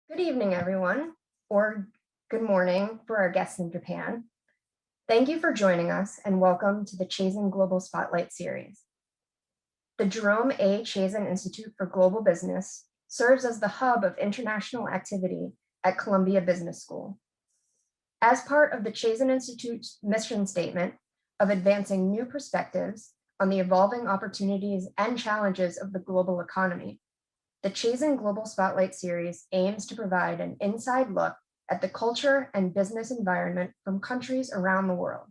Good evening, everyone, or good morning for our guests in Japan. Thank you for joining us and welcome to the Chazen Global Spotlight Series. The Jerome A. Chazen Institute for Global Business serves as the hub of international activity at Columbia Business School. As part of the Chazen Institute's mission statement of advancing new perspectives on the evolving opportunities and challenges of the global economy, the Chazen Global Spotlight Series aims to provide an inside look at the culture and business environment from countries around the world.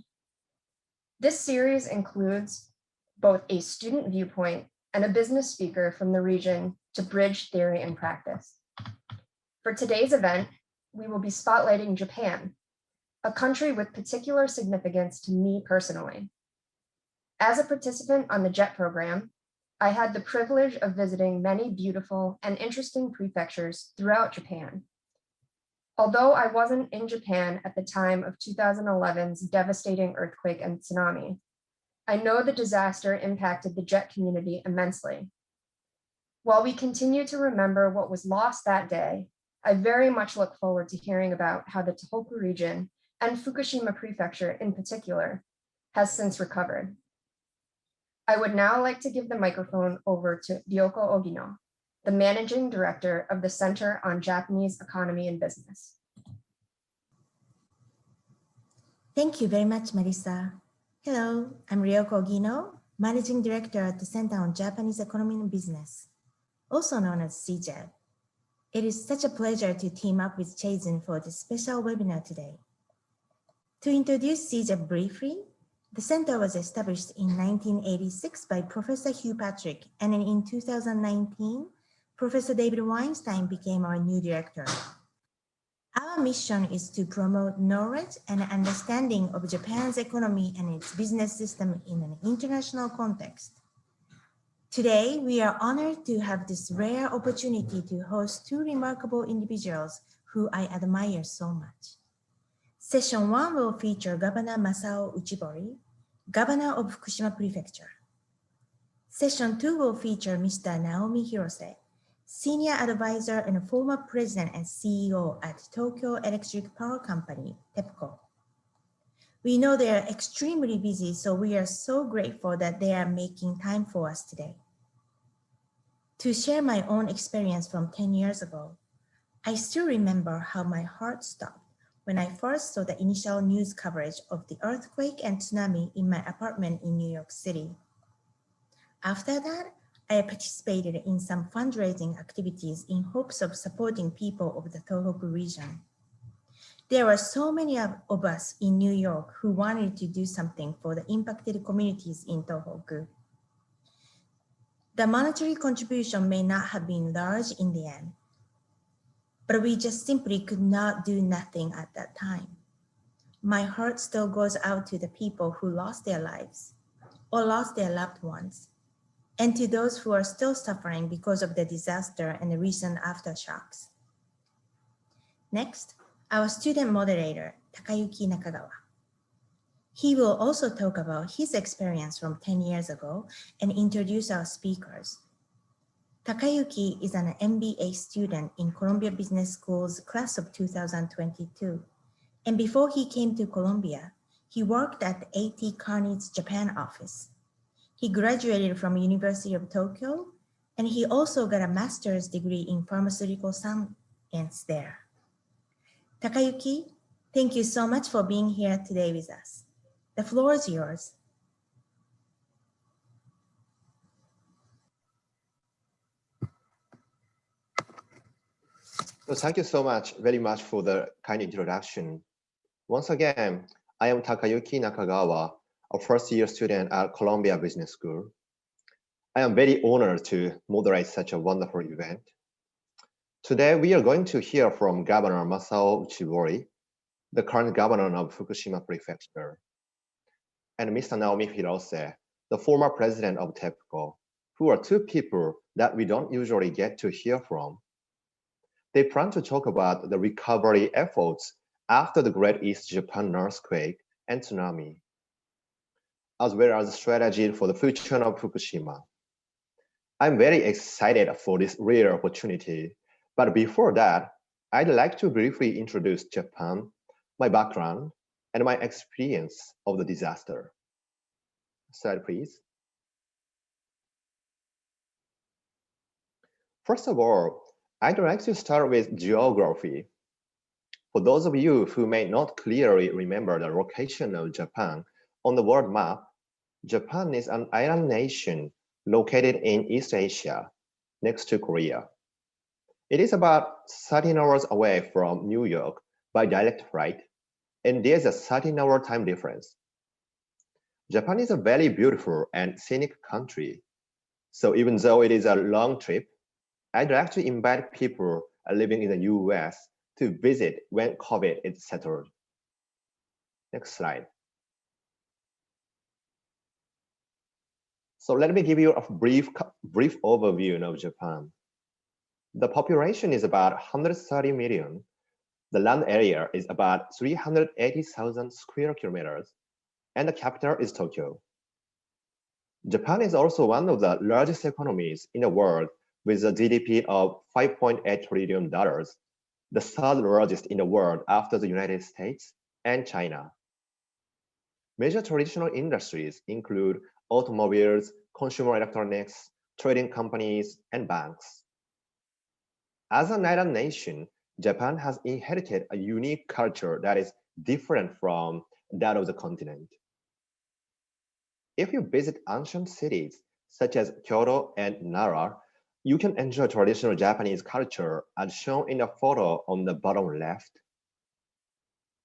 This series includes both a student viewpoint and a business speaker from the region to bridge theory and practice. For today's event, we will be spotlighting Japan, a country with particular significance to me personally. As a participant on the JET program, I had the privilege of visiting many beautiful and interesting prefectures throughout Japan. Although I wasn't in Japan at the time of 2011's devastating earthquake and tsunami, I know the disaster impacted the JET community immensely. While we continue to remember what was lost that day, I very much look forward to hearing about how the Tohoku region and Fukushima Prefecture in particular has since recovered. I would now like to give the microphone over to Ryoko Ogino, the Managing Director of the Center on Japanese Economy and Business. Thank you very much, Marisa. Hello, I'm Ryoko Ogino, Managing Director at the Center on Japanese Economy and Business, also known as CJEB. It is such a pleasure to team up with Chazen for this special webinar today. To introduce CJEB briefly, the center was established in 1986 by Professor Hugh Patrick, and in 2019, Professor David Weinstein became our new director. Our mission is to promote knowledge and understanding of Japan's economy and its business system in an international context. Today, we are honored to have this rare opportunity to host two remarkable individuals who I admire so much. Session 1 will feature Governor Masao Uchibori, Governor of Fukushima Prefecture. Session 2 will feature Mr. Naomi Hirose, Senior Advisor and former President and CEO at Tokyo Electric Power Company, TEPCO. We know they are extremely busy, so we are so grateful that they are making time for us today. To share my own experience from 10 years ago, I still remember how my heart stopped when I first saw the initial news coverage of the earthquake and tsunami in my apartment in New York City. After that, I participated in some fundraising activities in hopes of supporting people of the Tohoku region. There were so many of us in New York who wanted to do something for the impacted communities in Tohoku. The monetary contribution may not have been large in the end, but we just simply could not do nothing at that time. My heart still goes out to the people who lost their lives or lost their loved ones, and to those who are still suffering because of the disaster and the recent aftershocks. Next, our student moderator, Takayuki Nakagawa. He will also talk about his experience from 10 years ago and introduce our speakers. Takayuki is an MBA student in Columbia Business School's class of 2022. And before he came to Columbia, he worked at the A.T. Kearney's Japan office. He graduated from University of Tokyo, and he also got a master's degree in pharmaceutical science there. Takayuki, thank you so much for being here today with us. The floor is yours. Well, thank you so very much for the kind introduction. Once again, I am Takayuki Nakagawa, a first-year student at Columbia Business School. I am very honored to moderate such a wonderful event. Today, we are going to hear from Governor Masao Uchibori, the current governor of Fukushima Prefecture, and Mr. Naomi Hirose, the former president of TEPCO, who are two people that we don't usually get to hear from. They plan to talk about the recovery efforts after the Great East Japan earthquake and tsunami, as well as strategy for the future of Fukushima. I'm very excited for this rare opportunity, but before that, I'd like to briefly introduce Japan, my background, and my experience of the disaster. Slide, please. First of all, I'd like to start with geography. For those of you who may not clearly remember the location of Japan on the world map, Japan is an island nation located in East Asia, next to Korea. It is about 13 hours away from New York by direct flight, and there's a 13-hour time difference. Japan is a very beautiful and scenic country, so even though it is a long trip, I'd like to invite people living in the US to visit when COVID is settled. Next slide. So let me give you a brief overview of Japan. The population is about 130 million. The land area is about 380,000 square kilometers, and the capital is Tokyo. Japan is also one of the largest economies in the world with a GDP of $5.8 trillion, the third largest in the world after the United States and China. Major traditional industries include automobiles, consumer electronics, trading companies, and banks. As an island nation, Japan has inherited a unique culture that is different from that of the continent. If you visit ancient cities such as Kyoto and Nara, you can enjoy traditional Japanese culture as shown in the photo on the bottom left.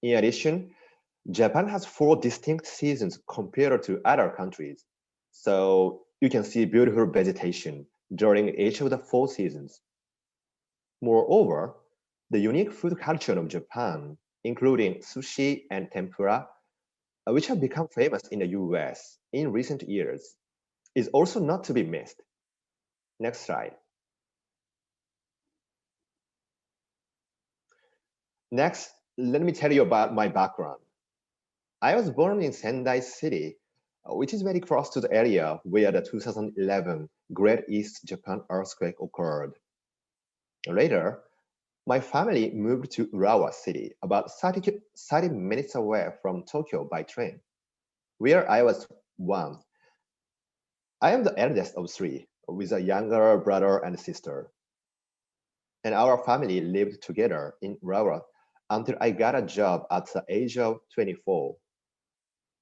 In addition, Japan has 4 distinct seasons compared to other countries, so you can see beautiful vegetation during each of the 4 seasons. Moreover, the unique food culture of Japan, including sushi and tempura, which have become famous in the US in recent years, is also not to be missed. Next slide. Next, let me tell you about my background. I was born in Sendai City, which is very close to the area where the 2011 Great East Japan earthquake occurred. Later, my family moved to Urawa City, about 30 minutes away from Tokyo by train, where I was 1. I am the eldest of 3, with a younger brother and sister. And our family lived together in Urawa until I got a job at the age of 24.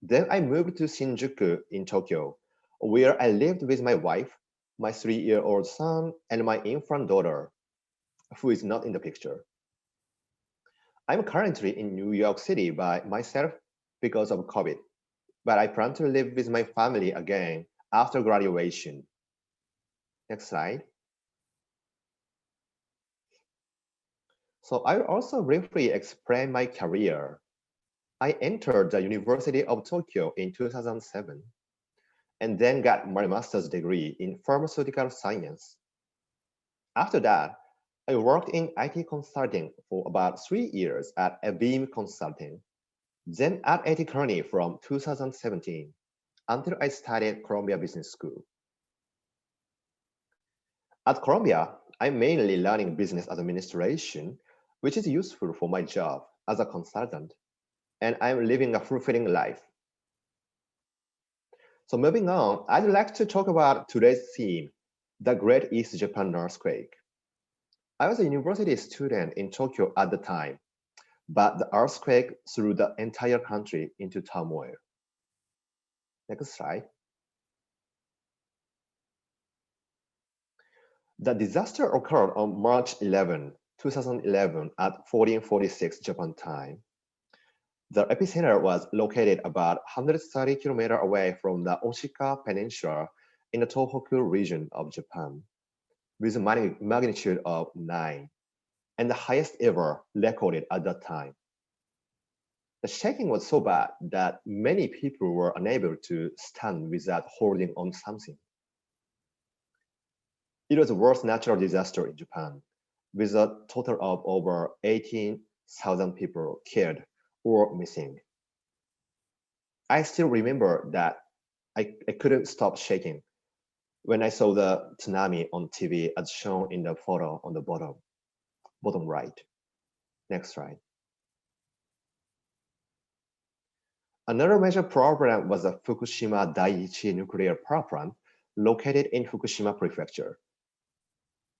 Then I moved to Shinjuku in Tokyo, where I lived with my wife, my 3-year-old son, and my infant daughter, who is not in the picture. I'm currently in New York City by myself because of COVID, but I plan to live with my family again after graduation. Next slide. So I will also briefly explain my career. I entered the University of Tokyo in 2007, and then got my master's degree in pharmaceutical science. After that, I worked in IT consulting for about 3 years at Beam Consulting, then at A.T. Kearney from 2017 until I studied Columbia Business School. At Columbia, I'm mainly learning business administration, which is useful for my job as a consultant, and I'm living a fulfilling life. So moving on, I'd like to talk about today's theme, the Great East Japan Earthquake. I was a university student in Tokyo at the time, but the earthquake threw the entire country into turmoil. Next slide. The disaster occurred on March 11, 2011 at 1446 Japan time. The epicenter was located about 130 kilometers away from the Oshika Peninsula in the Tohoku region of Japan, with a magnitude of 9, and the highest ever recorded at that time. The shaking was so bad that many people were unable to stand without holding on something. It was the worst natural disaster in Japan, with a total of over 18,000 people killed or missing. I still remember that I couldn't stop shaking when I saw the tsunami on TV as shown in the photo on the bottom right. Next slide. Another major problem was the Fukushima Daiichi nuclear power plant located in Fukushima Prefecture.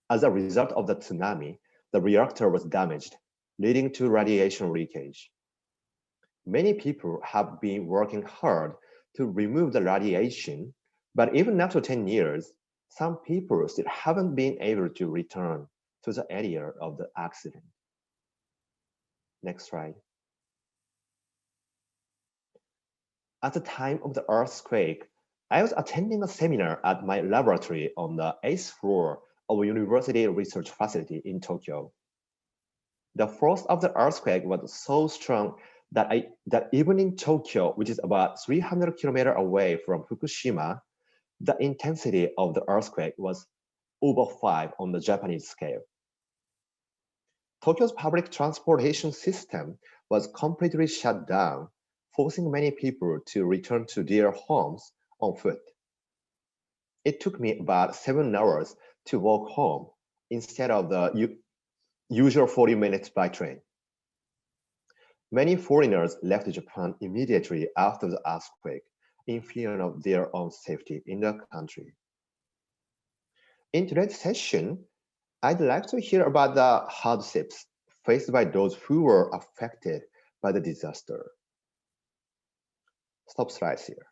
As a result of the tsunami, the reactor was damaged, leading to radiation leakage. Many people have been working hard to remove the radiation, but even after 10 years, some people still haven't been able to return to the area of the accident. Next slide. At the time of the earthquake, I was attending a seminar at my laboratory on the 8th floor of a university research facility in Tokyo. The force of the earthquake was so strong that even in Tokyo, which is about 300 kilometers away from Fukushima, the intensity of the earthquake was over 5 on the Japanese scale. Tokyo's public transportation system was completely shut down, forcing many people to return to their homes on foot. It took me about 7 hours to walk home instead of the usual 40 minutes by train. Many foreigners left Japan immediately after the earthquake in fear of their own safety in the country. In today's session, I'd like to hear about the hardships faced by those who were affected by the disaster. Stop slides here.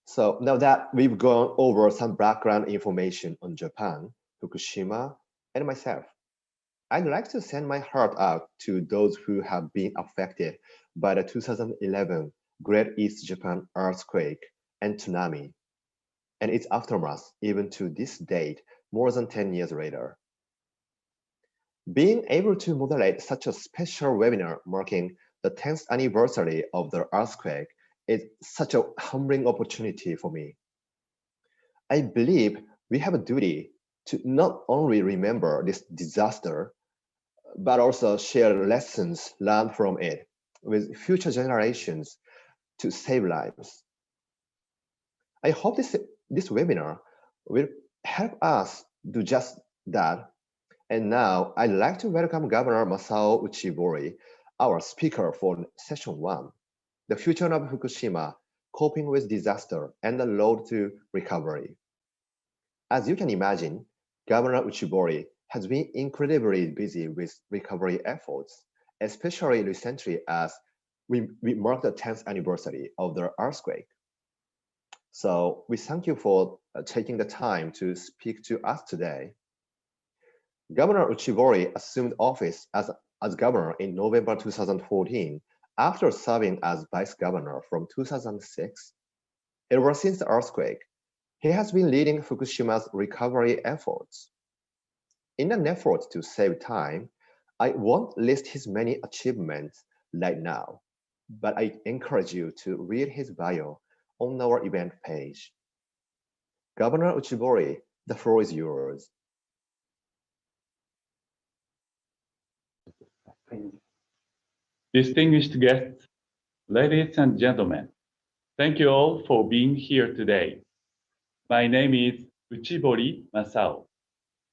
So now that we've gone over some background information on Japan, Fukushima, and myself, I'd like to send my heart out to those who have been affected by the 2011 Great East Japan earthquake and tsunami, and its aftermath even to this date, more than 10 years later. Being able to moderate such a special webinar marking the 10th anniversary of the earthquake is such a humbling opportunity for me. I believe we have a duty to not only remember this disaster, but also share lessons learned from it with future generations to save lives. I hope this webinar will help us do just that. And now I'd like to welcome Governor Masao Uchibori, our speaker for session 1, the future of Fukushima, coping with disaster and the road to recovery. As you can imagine, Governor Uchibori has been incredibly busy with recovery efforts, especially recently as we mark the 10th anniversary of the earthquake. So we thank you for taking the time to speak to us today. Governor Uchibori assumed office as governor in November 2014 after serving as vice governor from 2006. Ever since the earthquake, he has been leading Fukushima's recovery efforts. In an effort to save time, I won't list his many achievements right now, but I encourage you to read his bio on our event page. Governor Uchibori, the floor is yours. Distinguished guests, ladies and gentlemen, thank you all for being here today. My name is Uchibori Masao,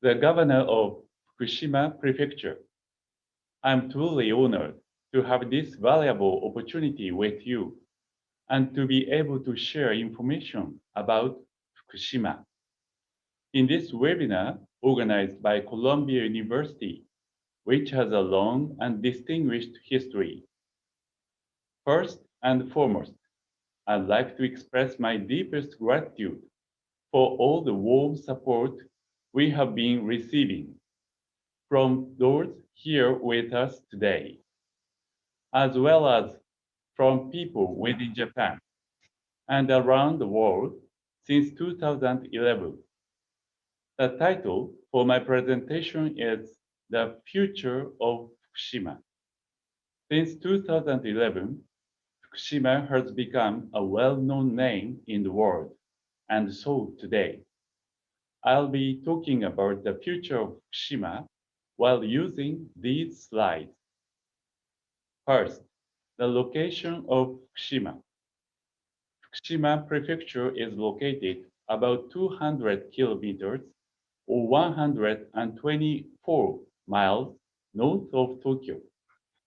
the governor of Fukushima Prefecture. I'm truly honored to have this valuable opportunity with you and to be able to share information about Fukushima. In this webinar organized by Columbia University, which has a long and distinguished history. First and foremost, I'd like to express my deepest gratitude for all the warm support we have been receiving from those here with us today, as well as from people within Japan and around the world since 2011. The title for my presentation is The Future of Fukushima. Since 2011, Fukushima has become a well-known name in the world, and so today, I'll be talking about the future of Fukushima while using these slides. First, the location of Fukushima. Fukushima Prefecture is located about 200 kilometers or 124 miles north of Tokyo.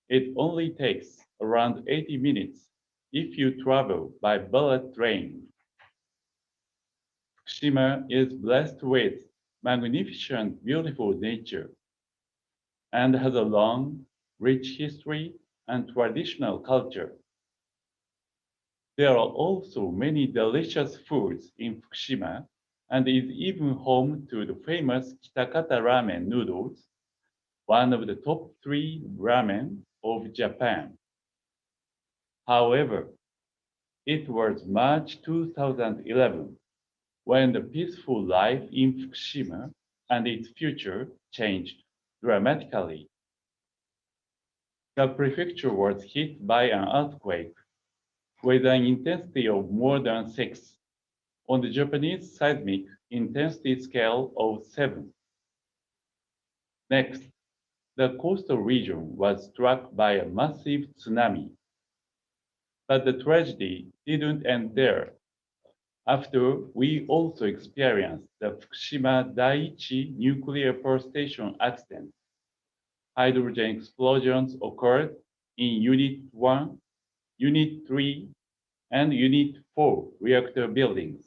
It only takes around 80 minutes if you travel by bullet train. Fukushima is blessed with magnificent, beautiful nature and has a long, rich history and traditional culture. There are also many delicious foods in Fukushima and is even home to the famous Kitakata ramen noodles, one of the top 3 ramen of Japan. However, it was March 2011 when the peaceful life in Fukushima and its future changed dramatically. The prefecture was hit by an earthquake with an intensity of more than 6 on the Japanese seismic intensity scale of 7. Next, the coastal region was struck by a massive tsunami. But the tragedy didn't end there. After we also experienced the Fukushima Daiichi nuclear power station accident, hydrogen explosions occurred in Unit 1, Unit 3, and Unit 4 reactor buildings.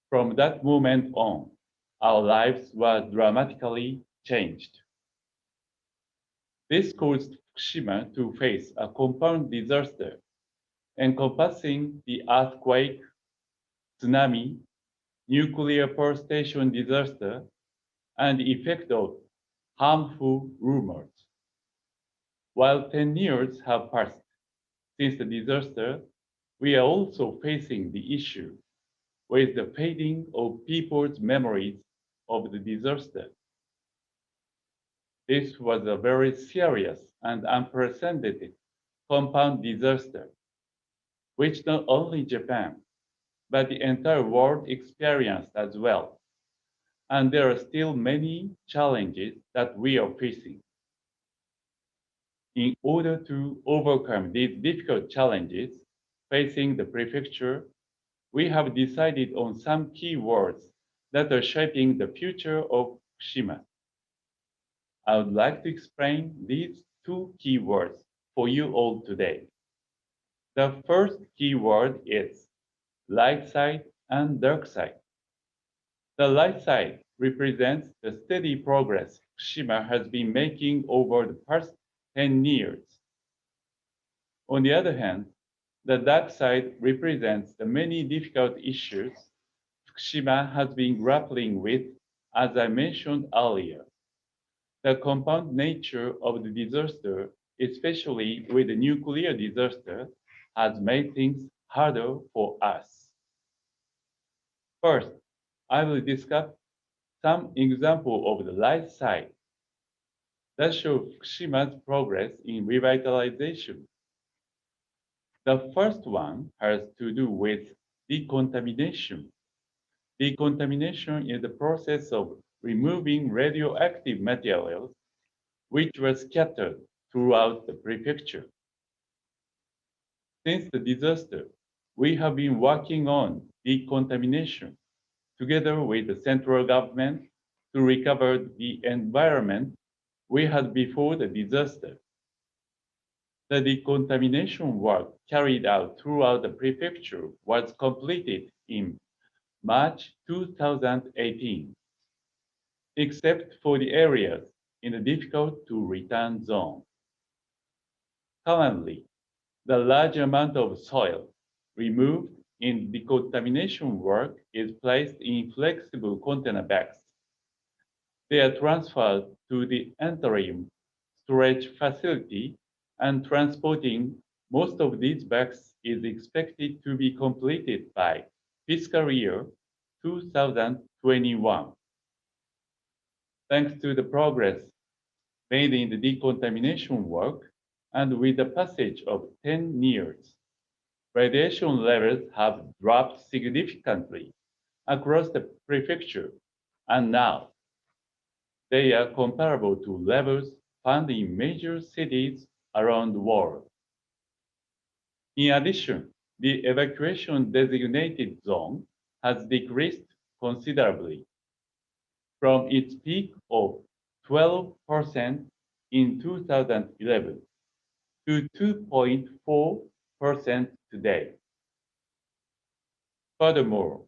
From that moment on, our lives were dramatically changed. This caused Fukushima to face a compound disaster encompassing the earthquake, tsunami, nuclear power station disaster, and the effect of harmful rumors. While 10 years have passed since the disaster, we are also facing the issue with the fading of people's memories of the disaster. This was a very serious and unprecedented compound disaster, which not only Japan, but the entire world experienced as well. And there are still many challenges that we are facing. In order to overcome these difficult challenges facing the prefecture, we have decided on some key words that are shaping the future of Fukushima. I would like to explain these 2 key words for you all today. The first key word is light side and dark side. The light side represents the steady progress Fukushima has been making over the past 10 years. On the other hand, the dark side represents the many difficult issues Fukushima has been grappling with, as I mentioned earlier. The compound nature of the disaster, especially with the nuclear disaster, has made things harder for us. First, I will discuss some examples of the light side that show Fukushima's progress in revitalization. The first one has to do with decontamination. Decontamination is the process of removing radioactive materials which were scattered throughout the prefecture. Since the disaster, we have been working on decontamination together with the central government to recover the environment we had before the disaster. The decontamination work carried out throughout the prefecture was completed in March 2018, except for the areas in the difficult to return zone. Currently, the large amount of soil removed in decontamination work is placed in flexible container bags. They are transferred to the interim storage facility, and transporting most of these bags is expected to be completed by fiscal year 2021. Thanks to the progress made in the decontamination work, and with the passage of 10 years, radiation levels have dropped significantly across the prefecture, and now they are comparable to levels found in major cities around the world. In addition, the evacuation designated zone has decreased considerably from its peak of 12% in 2011 to 2.4% today. Furthermore,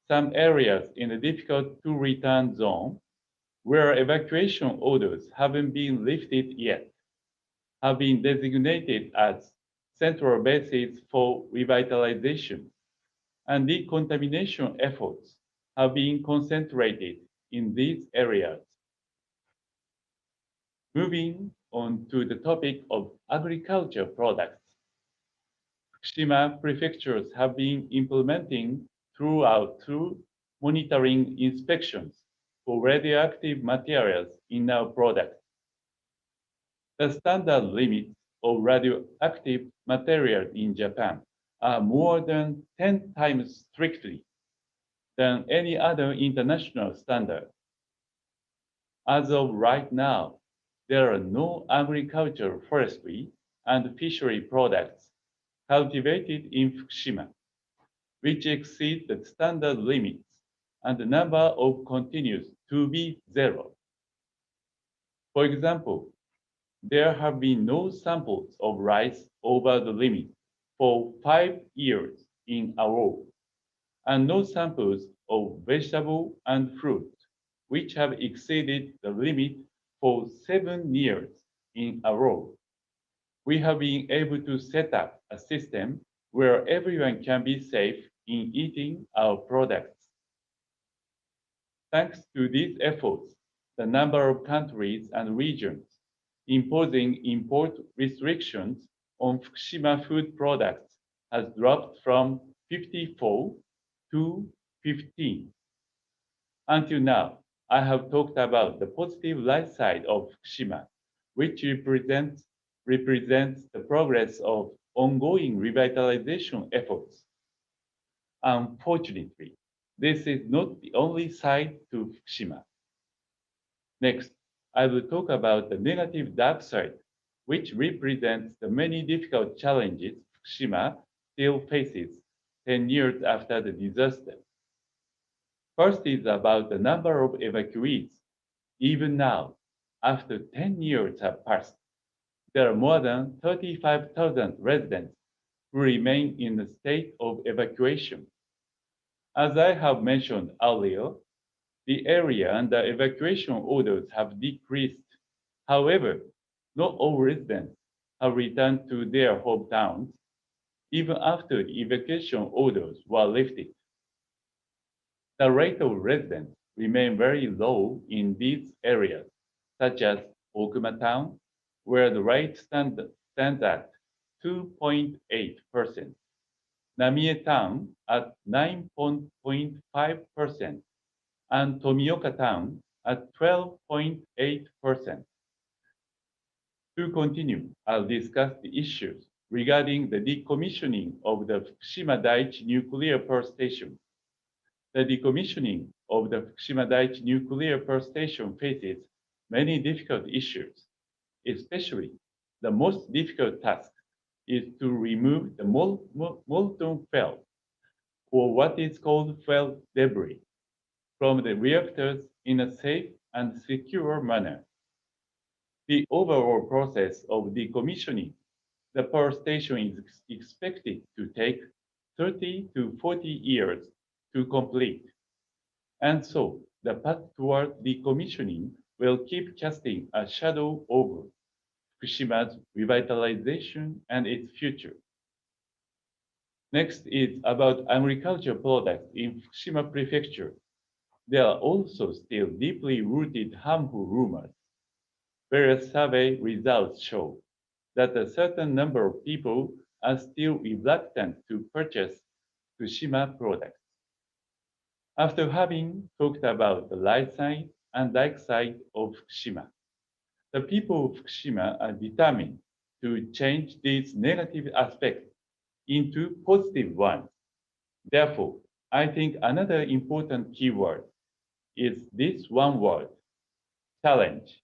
some areas in the difficult-to-return zone, where evacuation orders haven't been lifted yet, have been designated as central bases for revitalization, and decontamination efforts have been concentrated in these areas. Moving on to the topic of agriculture products. Fukushima prefectures have been implementing through monitoring inspections for radioactive materials in our products. The standard limits of radioactive materials in Japan are more than 10 times strictly than any other international standard. As of right now, there are no agricultural, forestry, and fishery products cultivated in Fukushima, which exceed the standard limits, and the number of continues to be 0. For example, there have been no samples of rice over the limit for 5 years in a row, and no samples of vegetable and fruit, which have exceeded the limit for 7 years in a row. We have been able to set up a system where everyone can be safe in eating our products. Thanks to these efforts, the number of countries and regions imposing import restrictions on Fukushima food products has dropped from 54 to 15. Until now, I have talked about the positive light side of Fukushima, which represents the progress of ongoing revitalization efforts. Unfortunately, this is not the only side to Fukushima. Next, I will talk about the negative dark side, which represents the many difficult challenges Fukushima still faces 10 years after the disaster. First is about the number of evacuees. Even now, after 10 years have passed, there are more than 35,000 residents who remain in a state of evacuation. As I have mentioned earlier, the area under evacuation orders have decreased. However, not all residents have returned to their hometowns, even after the evacuation orders were lifted. The rate of residents remain very low in these areas, such as Okuma Town, where the rate stands at 2.8%, Namie Town at 9.5%, and Tomioka Town at 12.8%. To continue, I'll discuss the issues regarding the decommissioning of the Fukushima Daiichi nuclear power station. The decommissioning of the Fukushima Daiichi nuclear power station faces many difficult issues. Especially, the most difficult task is to remove the molten fuel, or what is called fuel debris, from the reactors in a safe and secure manner. The overall process of decommissioning the power station is expected to take 30 to 40 years to complete. And so, the path toward decommissioning will keep casting a shadow over Fukushima's revitalization and its future. Next is about agriculture products in Fukushima Prefecture. There are also still deeply rooted harmful rumors. Various survey results show that a certain number of people are still reluctant to purchase Fukushima products. After having talked about the light side and dark side of Fukushima, the people of Fukushima are determined to change these negative aspects into positive ones. Therefore, I think another important keyword is this one word, challenge.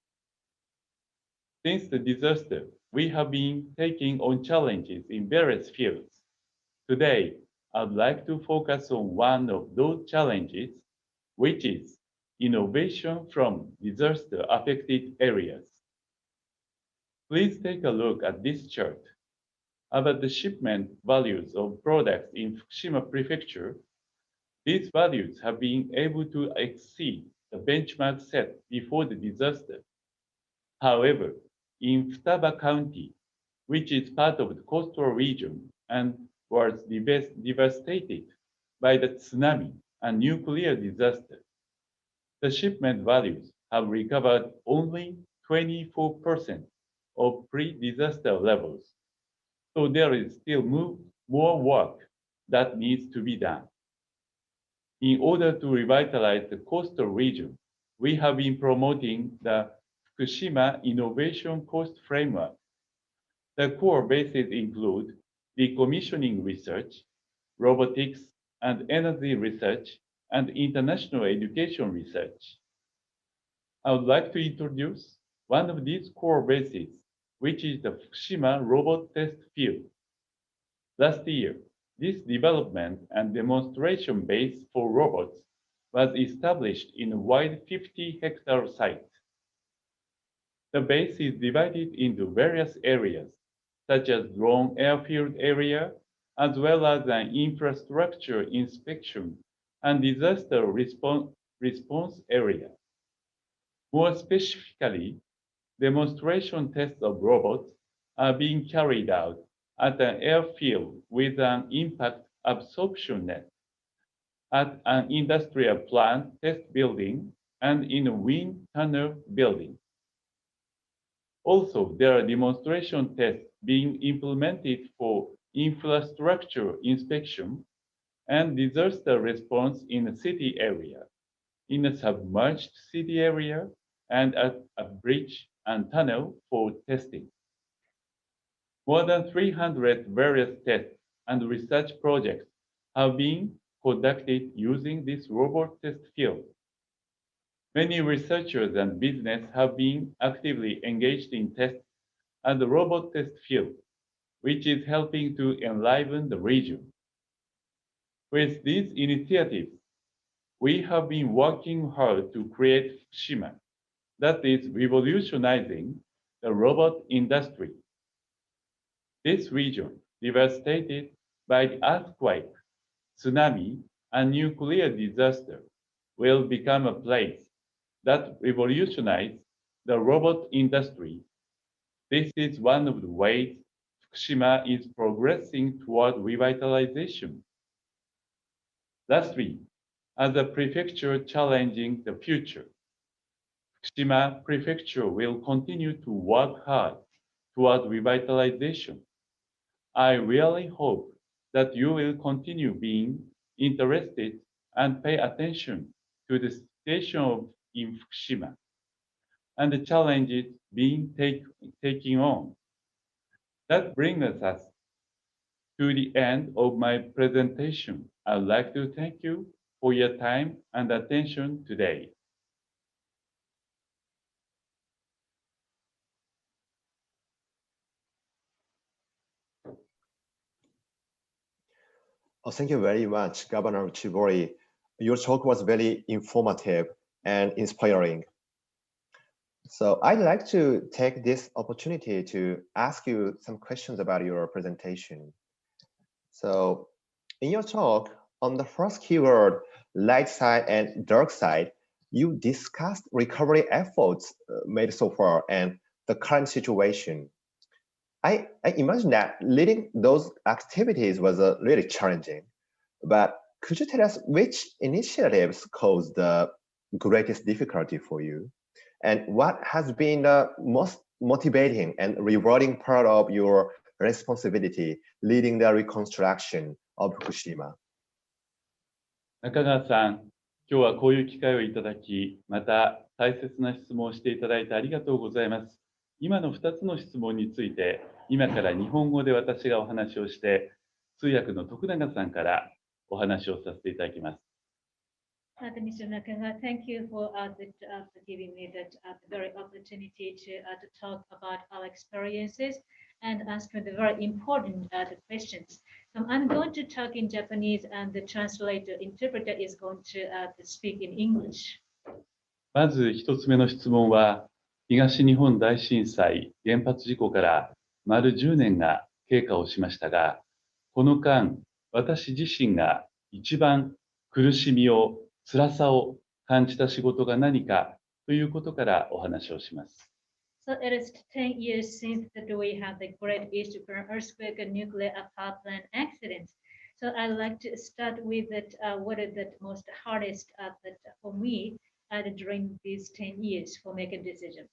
Since the disaster, we have been taking on challenges in various fields. Today, I'd like to focus on one of those challenges, which is innovation from disaster-affected areas. Please take a look at this chart. About the shipment values of products in Fukushima Prefecture, these values have been able to exceed the benchmark set before the disaster. However, in Futaba County, which is part of the coastal region and was devastated by the tsunami and nuclear disaster, the shipment values have recovered only 24% of pre-disaster levels. So there is still more work that needs to be done. In order to revitalize the coastal region, we have been promoting the Fukushima Innovation Coast Framework. The core bases include decommissioning research, robotics and energy research, and international education research. I would like to introduce one of these core bases, which is the Fukushima Robot Test Field. Last year, this development and demonstration base for robots was established in a wide 50-hectare site. The base is divided into various areas, such as drone airfield area, as well as an infrastructure inspection and disaster response area. More specifically, demonstration tests of robots are being carried out at an airfield with an impact absorption net, at an industrial plant test building, and in a wind tunnel building. Also, there are demonstration tests being implemented for infrastructure inspection and disaster response in a city area, in a submerged city area, and at a bridge and tunnel for testing. More than 300 various tests and research projects have been conducted using this robot test field. Many researchers and business have been actively engaged in tests and the robot test field, which is helping to enliven the region. With these initiatives, we have been working hard to create Fukushima that is revolutionizing the robot industry. This region, devastated by the earthquake, tsunami, and nuclear disaster, will become a place that revolutionizes the robot industry. This is one of the ways Fukushima is progressing toward revitalization. Lastly, as a prefecture challenging the future, Fukushima Prefecture will continue to work hard toward revitalization. I really hope that you will continue being interested and pay attention to the situation in Fukushima and the challenges being taken on. That brings us to the end of my presentation. I'd like to thank you for your time and attention today. Oh, thank you very much, Governor Uchibori. Your talk was very informative and inspiring. So I'd like to take this opportunity to ask you some questions about your presentation. So in your talk, on the first keyword, light side and dark side, you discussed recovery efforts made so far and the current situation. I imagine that leading those activities was really challenging, but could you tell us which initiatives caused the greatest difficulty for you? And what has been the most motivating and rewarding part of your responsibility leading the reconstruction of Fukushima? 中川さん、今日はこういう機会をいただき、また大切な質問をしていただいてありがとうございます。今の2つの質問について、今から日本語で私がお話をして、通訳の徳永さんからお話をさせていただきます。Mr. Nakagawa, thank you for giving me that very opportunity to talk about our experiences. and ask the very important the questions. So I'm going to talk in Japanese, and the interpreter is going to speak in English. まず一つ目の質問は、東日本大震災原発事故から丸10年が経過をしましたが、この間、私自身が一番苦しみを、辛さを感じた仕事が何かということからお話をします。So it is 10 years since that we had the Great East Japan earthquake and nuclear power plant accident. So I'd like to start with that, what is the most hardest that for me during these 10 years for making a decision.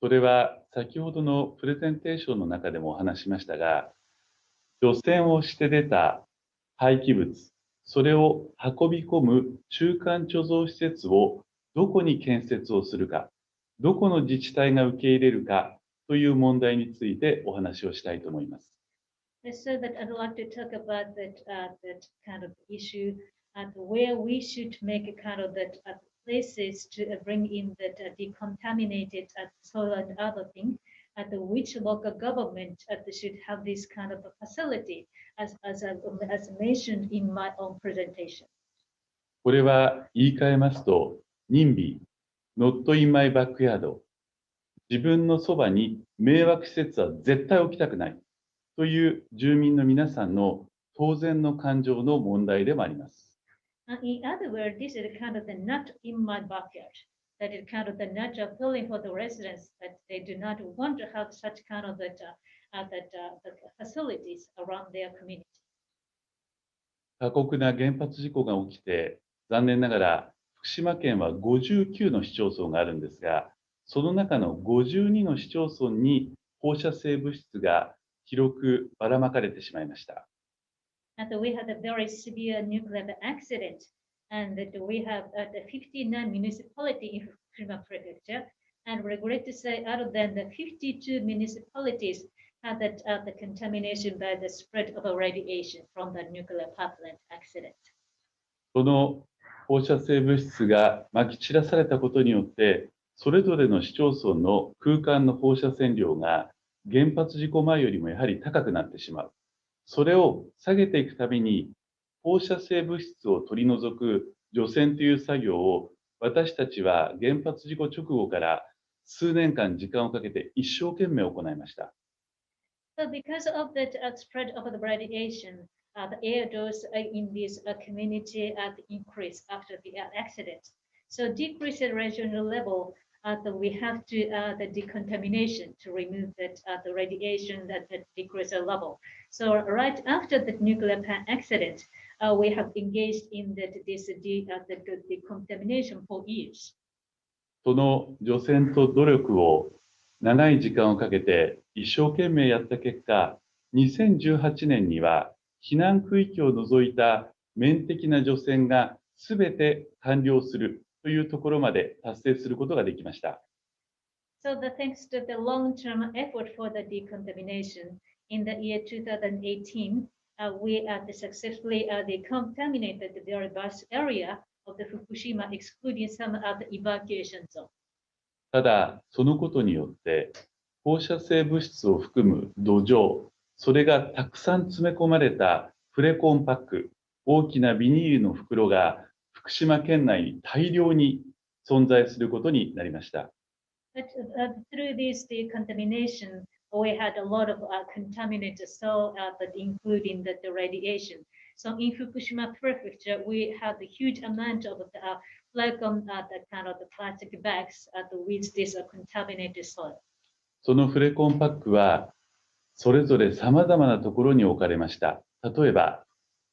それは先ほどのプレゼンテーションの中でもお話しましたが、除染をして出た廃棄物、それを運び込む中間貯蔵施設をどこに建設をするか、どこの自治体が受け入れるかという問題についてお話をしたいと思います。So that I'd like to talk about that kind of issue where we should make a kind of that places to bring in that decontaminated soil and other things, which local government should have this kind of a facility, as mentioned in my own presentation. これは言い換えますと、NIMBY、Not in my backyard、自分のそばに迷惑施設は絶対置きたくないという住民の皆さんの当然の感情の問題でもあります。In other words, this is kind of the not in my backyard. That is kind of the natural feeling for the residents that they do not want to have such kind of the facilities around their community. 過酷な原発事故が起きて、残念ながら福島県は59の市町村があるんですが、その中の52の市町村に放射性物質が広くばらまかれてしまいました。And we had a very severe nuclear accident, and that we have the 59 municipalities in Fukushima Prefecture, and regret to say, other than the 52 municipalities had that the contamination by the spread of a radiation from the nuclear power plant accident. その放射性物質がまき散らされたことによって、それぞれの市町村の空間の放射線量が原発事故前よりもやはり高くなってしまう。それを下げていくために、放射性物質を取り除く除染という作業を私たちは原発事故直後から数年間時間をかけて一生懸命行いました。So because of the spread of the radiation, the air dose in this community increased after the accident. So decrease the regional level, we have to the decontamination to remove that the radiation that decrease the level. So right after the nuclear plant accident, we have engaged in this decontamination for years. その除染と努力を長い時間をかけて一生懸命やった結果、2018年には避難区域を除いた面的な除染がすべて完了するというところまで達成することができました。So thanks to the long-term effort for the decontamination in the year 2018, we successfully decontaminated the very vast area of the Fukushima, excluding some of the evacuation zone. ただ、そのことによって放射性物質を含む土壌、それがたくさん詰め込まれたプレコンパック、大きなビニールの袋が福島県内に大量に存在することになりました。But through this decontamination, we had a lot of contaminated soil, but including the radiation. So in Fukushima Prefecture, we had a huge amount of the flacon, the kind of the plastic bags with this contaminated soil. そのフレコンパックはそれぞれさまざまなところに置かれました。例えば、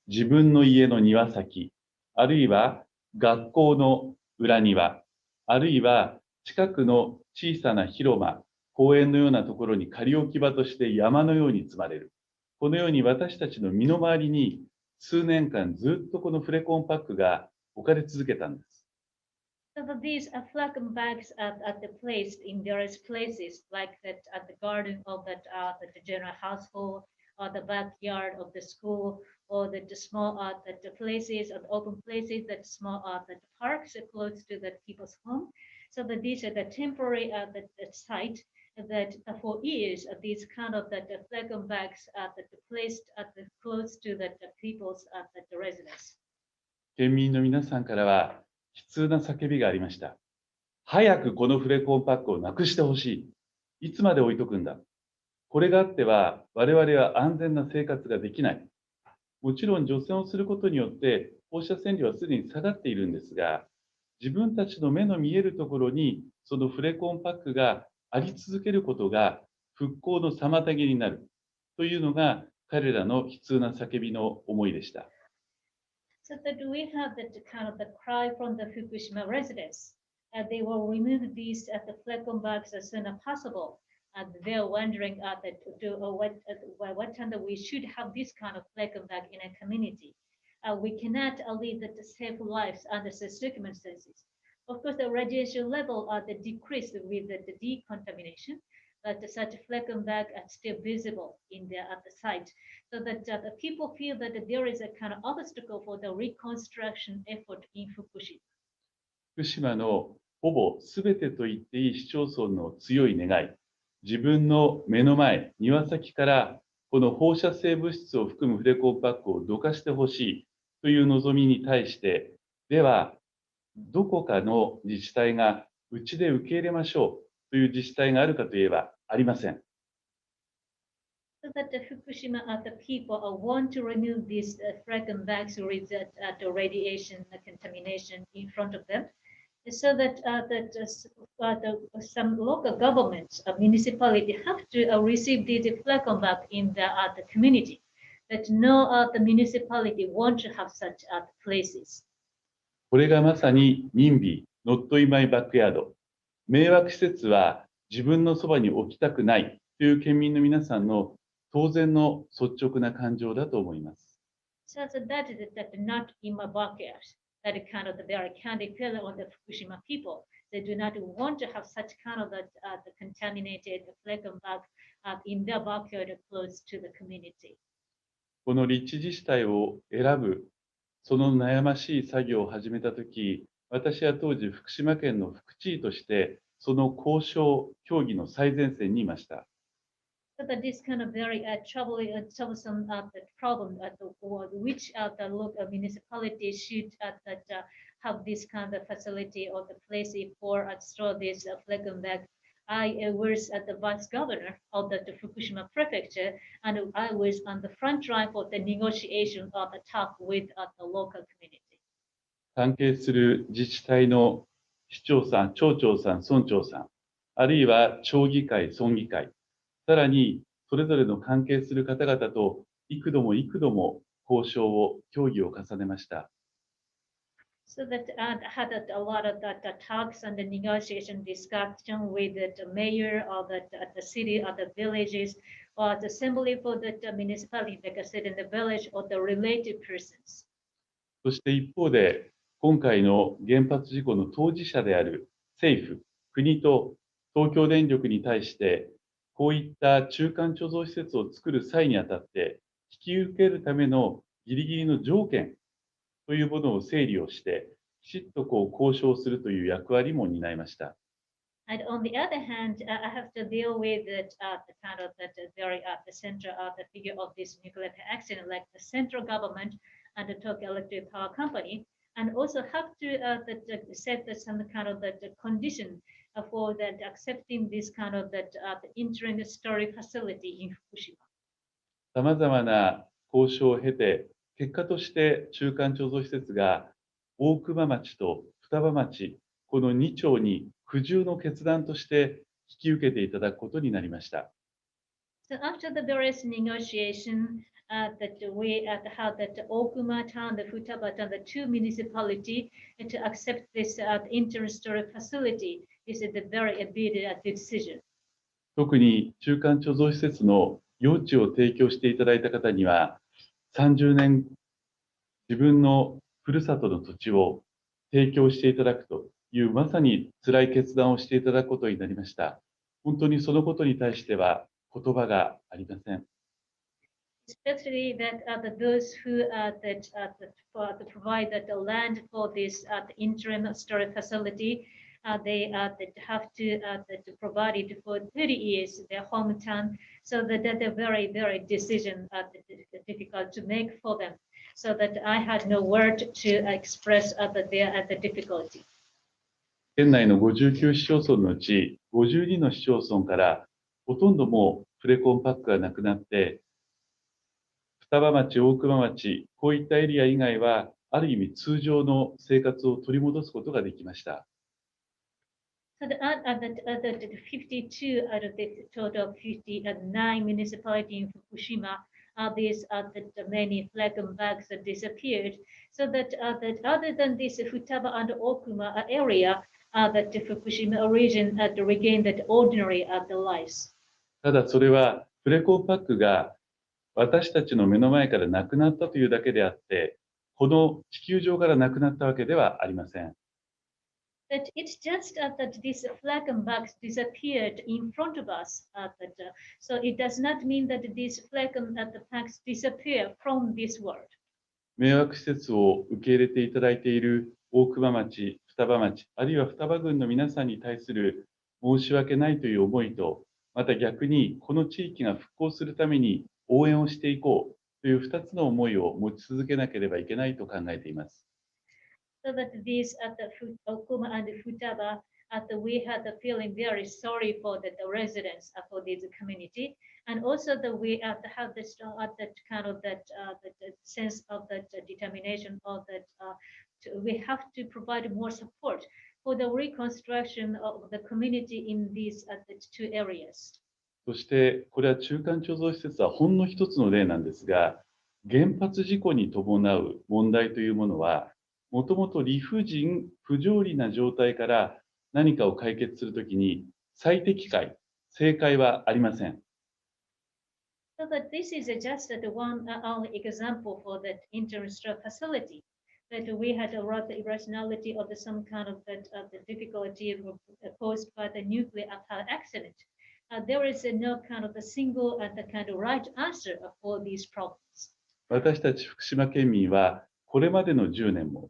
自分の家の庭先、あるいは学校の裏庭、あるいは近くの小さな広間、公園のようなところに仮置き場として山のように積まれる。このように私たちの身の回りに数年間ずっとこのフレコンパックが置かれ続けたんです。So these flacon bags are placed in various places, like that at the garden of the general household, or the backyard of the school, or the small the places, or open places, that small the parks close to the people's home. So that these are the temporary the site that for years these kind of that flag and bags that placed close to the people's the residence. 県民の皆さんからは悲痛な叫びがありました。早くこのフレコンパックをなくしてほしい。いつまで置いとくんだ。これがあっては我々は安全な生活ができない。もちろん除染をすることによって放射線量はすでに下がっているんですが、自分たちの目の見えるところにそのフレコンパックがあり続けることが復興の妨げになるというのが彼らの悲痛な叫びの思いでした。So that we have that kind of the cry from the Fukushima residents. They will remove these at the flag bags as soon as possible. And they're wondering what time that we should have this kind of flag bag in a community. We cannot lead the safe lives under such circumstances. Of course, the radiation level decreased with the decontamination, but such flag bag are still visible in at the site. So that the people feel that there is a kind of obstacle for the reconstruction effort in Fukushima. 福島のほぼすべてと言っていい市町村の強い願い、自分の目の前、庭先からこの放射性物質を含むフレコンパックをどかしてほしいという望みに対して、では、どこかの自治体がうちで受け入れましょうという自治体があるかといえばありません。So that the Fukushima the people want to remove these flag bags with the radiation contamination in front of them, so that some local governments, municipality have to receive these flag bags in the community. That no the municipality want to have such places. これがまさにNIMBY、Not in my backyard。迷惑施設は自分のそばに置きたくないという県民の皆さんの当然の率直な感情だと思います。So that is that not in my backyard. That kind of the very kind of feeling of the Fukushima people. They do not want to have such kind of the contaminated flag bag in their backyard close to the community. この立地自治体を選ぶ、その悩ましい作業を始めたとき、私は当時福島県の副知事として、その交渉、協議の最前線にいました。So that this kind of very troublesome problem which the local municipality should have this kind of facility or the place for store this flag bag. I was at the vice governor of the Fukushima Prefecture, and I was on the front line for the negotiation of the talk with the local community. 関係する自治体の市長さん、町長さん、村長さん、あるいは町議会、村議会、さらにそれぞれの関係する方々と幾度も幾度も交渉を、協議を重ねました。So that had a lot of talks and the negotiation discussion with the mayor of the city or the villages or the assembly for the municipality, like I said, in the village or the related persons. そして一方で、今回の原発事故の当事者である政府、国と東京電力に対して、こういった中間貯蔵施設を作る際にあたって、引き受けるためのギリギリの条件というものを整理をして、きちっと交渉するという役割も担いました。And on the other hand, I have to deal with the kind of the center of the figure of this nuclear accident, like the central government and the Tokyo Electric Power Company, and also have to set some kind of the condition for that accepting this kind of the interim storage facility in Fukushima. さまざまな交渉を経て、結果として中間貯蔵施設が大熊町と双葉町、この2町に苦渋の決断として引き受けていただくことになりました。So after the various negotiation that we had that Okuma town, the Futaba town, the two municipality to accept this interim storage facility, this is the very immediate decision. 特に中間貯蔵施設の用地を提供していただいた方には、30年自分のふるさとの土地を提供していただくというまさに辛い決断をしていただくことになりました。本当にそのことに対しては言葉がありません。Especially that those who provide the land for this interim storage facility, they have to provide it for 30 years, their hometown. So that's a very, very decision difficult to make for them. So that I had no word to express the difficulty. 県内の59市町村のうち52の市町村からほとんどもうプレコンパックがなくなって、双葉町、大熊町、こういったエリア以外はある意味通常の生活を取り戻すことができました。So the 52 out of the total 59 municipalities in Fukushima, these the many flag and bags that disappeared. So that other than this Futaba and Okuma area, that the Fukushima region regained that ordinary the lives. ただそれはプレコンパックが私たちの目の前からなくなったというだけであって、この地球上からなくなったわけではありません。That it's just that these flag and bags disappeared in front of us. So it does not mean that these flag and bags disappear from this world. 迷惑施設を受け入れていただいている大熊町、双葉町、あるいは双葉郡の皆さんに対する申し訳ないという思いと、また逆にこの地域が復興するために応援をしていこうという2つの思いを持ち続けなければいけないと考えています。So that these Okuma and Futaba, we had the feeling very sorry for the residents for this community, and also that we have this that kind of that sense of that determination of that we have to provide more support for the reconstruction of the community in these the two areas. そしてこれは中間貯蔵施設はほんの一つの例なんですが、原発事故に伴う問題というものはもともと理不尽、不条理な状態から何かを解決するときに最適解、正解はありません。So that this is just the one only example for that industrial facility that we had a lot of irrationality of some kind of that the difficulty caused by the nuclear accident. There is no kind of a single and the kind of right answer for these problems. 私たち福島県民はこれまでの10年も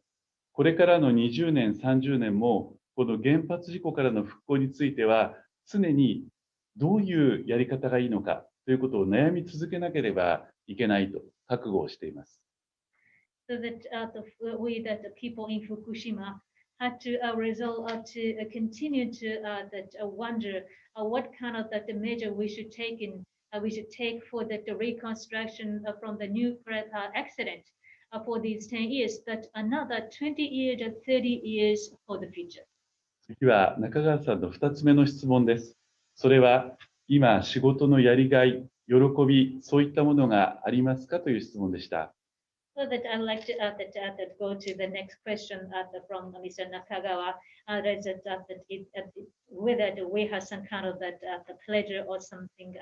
これからの20年、30年も、この原発事故からの復興については、常にどういうやり方がいいのかということを悩み続けなければいけないと覚悟をしています。So that we, that the people in Fukushima, had to resolve to continue to wonder what kind of that the measure we should take for the reconstruction from the nuclear accident. For these 10 years, but another 20 years and 30 years for the future. 次は中川さんの2つ目の質問です。それは今仕事のやりがい、喜び、そういったものがありますかという質問でした。So that I'd like to go to the next question from Mr. Nakagawa. Whether we have some kind of that the pleasure or something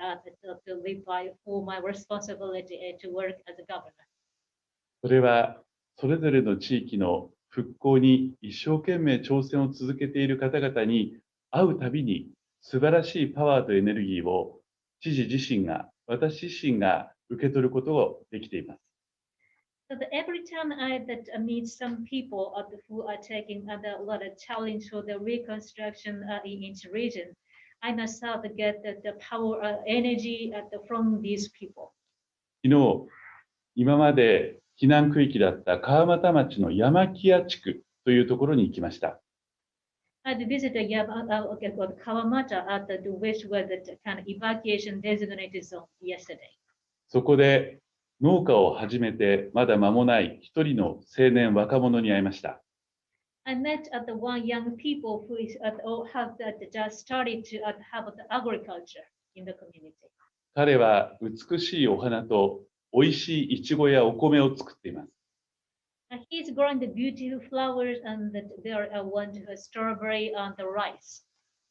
to live by for my responsibility to work as a governor. それはそれぞれの地域の復興に一生懸命挑戦を続けている方々に会うたびに素晴らしいパワーとエネルギーを知事自身が、私自身が受け取ることができています。So that every time I meet some people who are taking a lot of challenge for the reconstruction in each region, I myself get the power, energy from these people. 昨日、今まで避難区域だった川俣町の山木屋地区というところに行きました。I visited Kawamata at which was the kind of evacuation designated zone yesterday. そこで農家を始めてまだ間もない一人の青年若者に会いました。I met the one young people who is have just started to have the agriculture in the community. 彼は美しいお花と美味しいイチゴやお米を作っています。He's growing the beautiful flowers and there are one strawberry and the rice.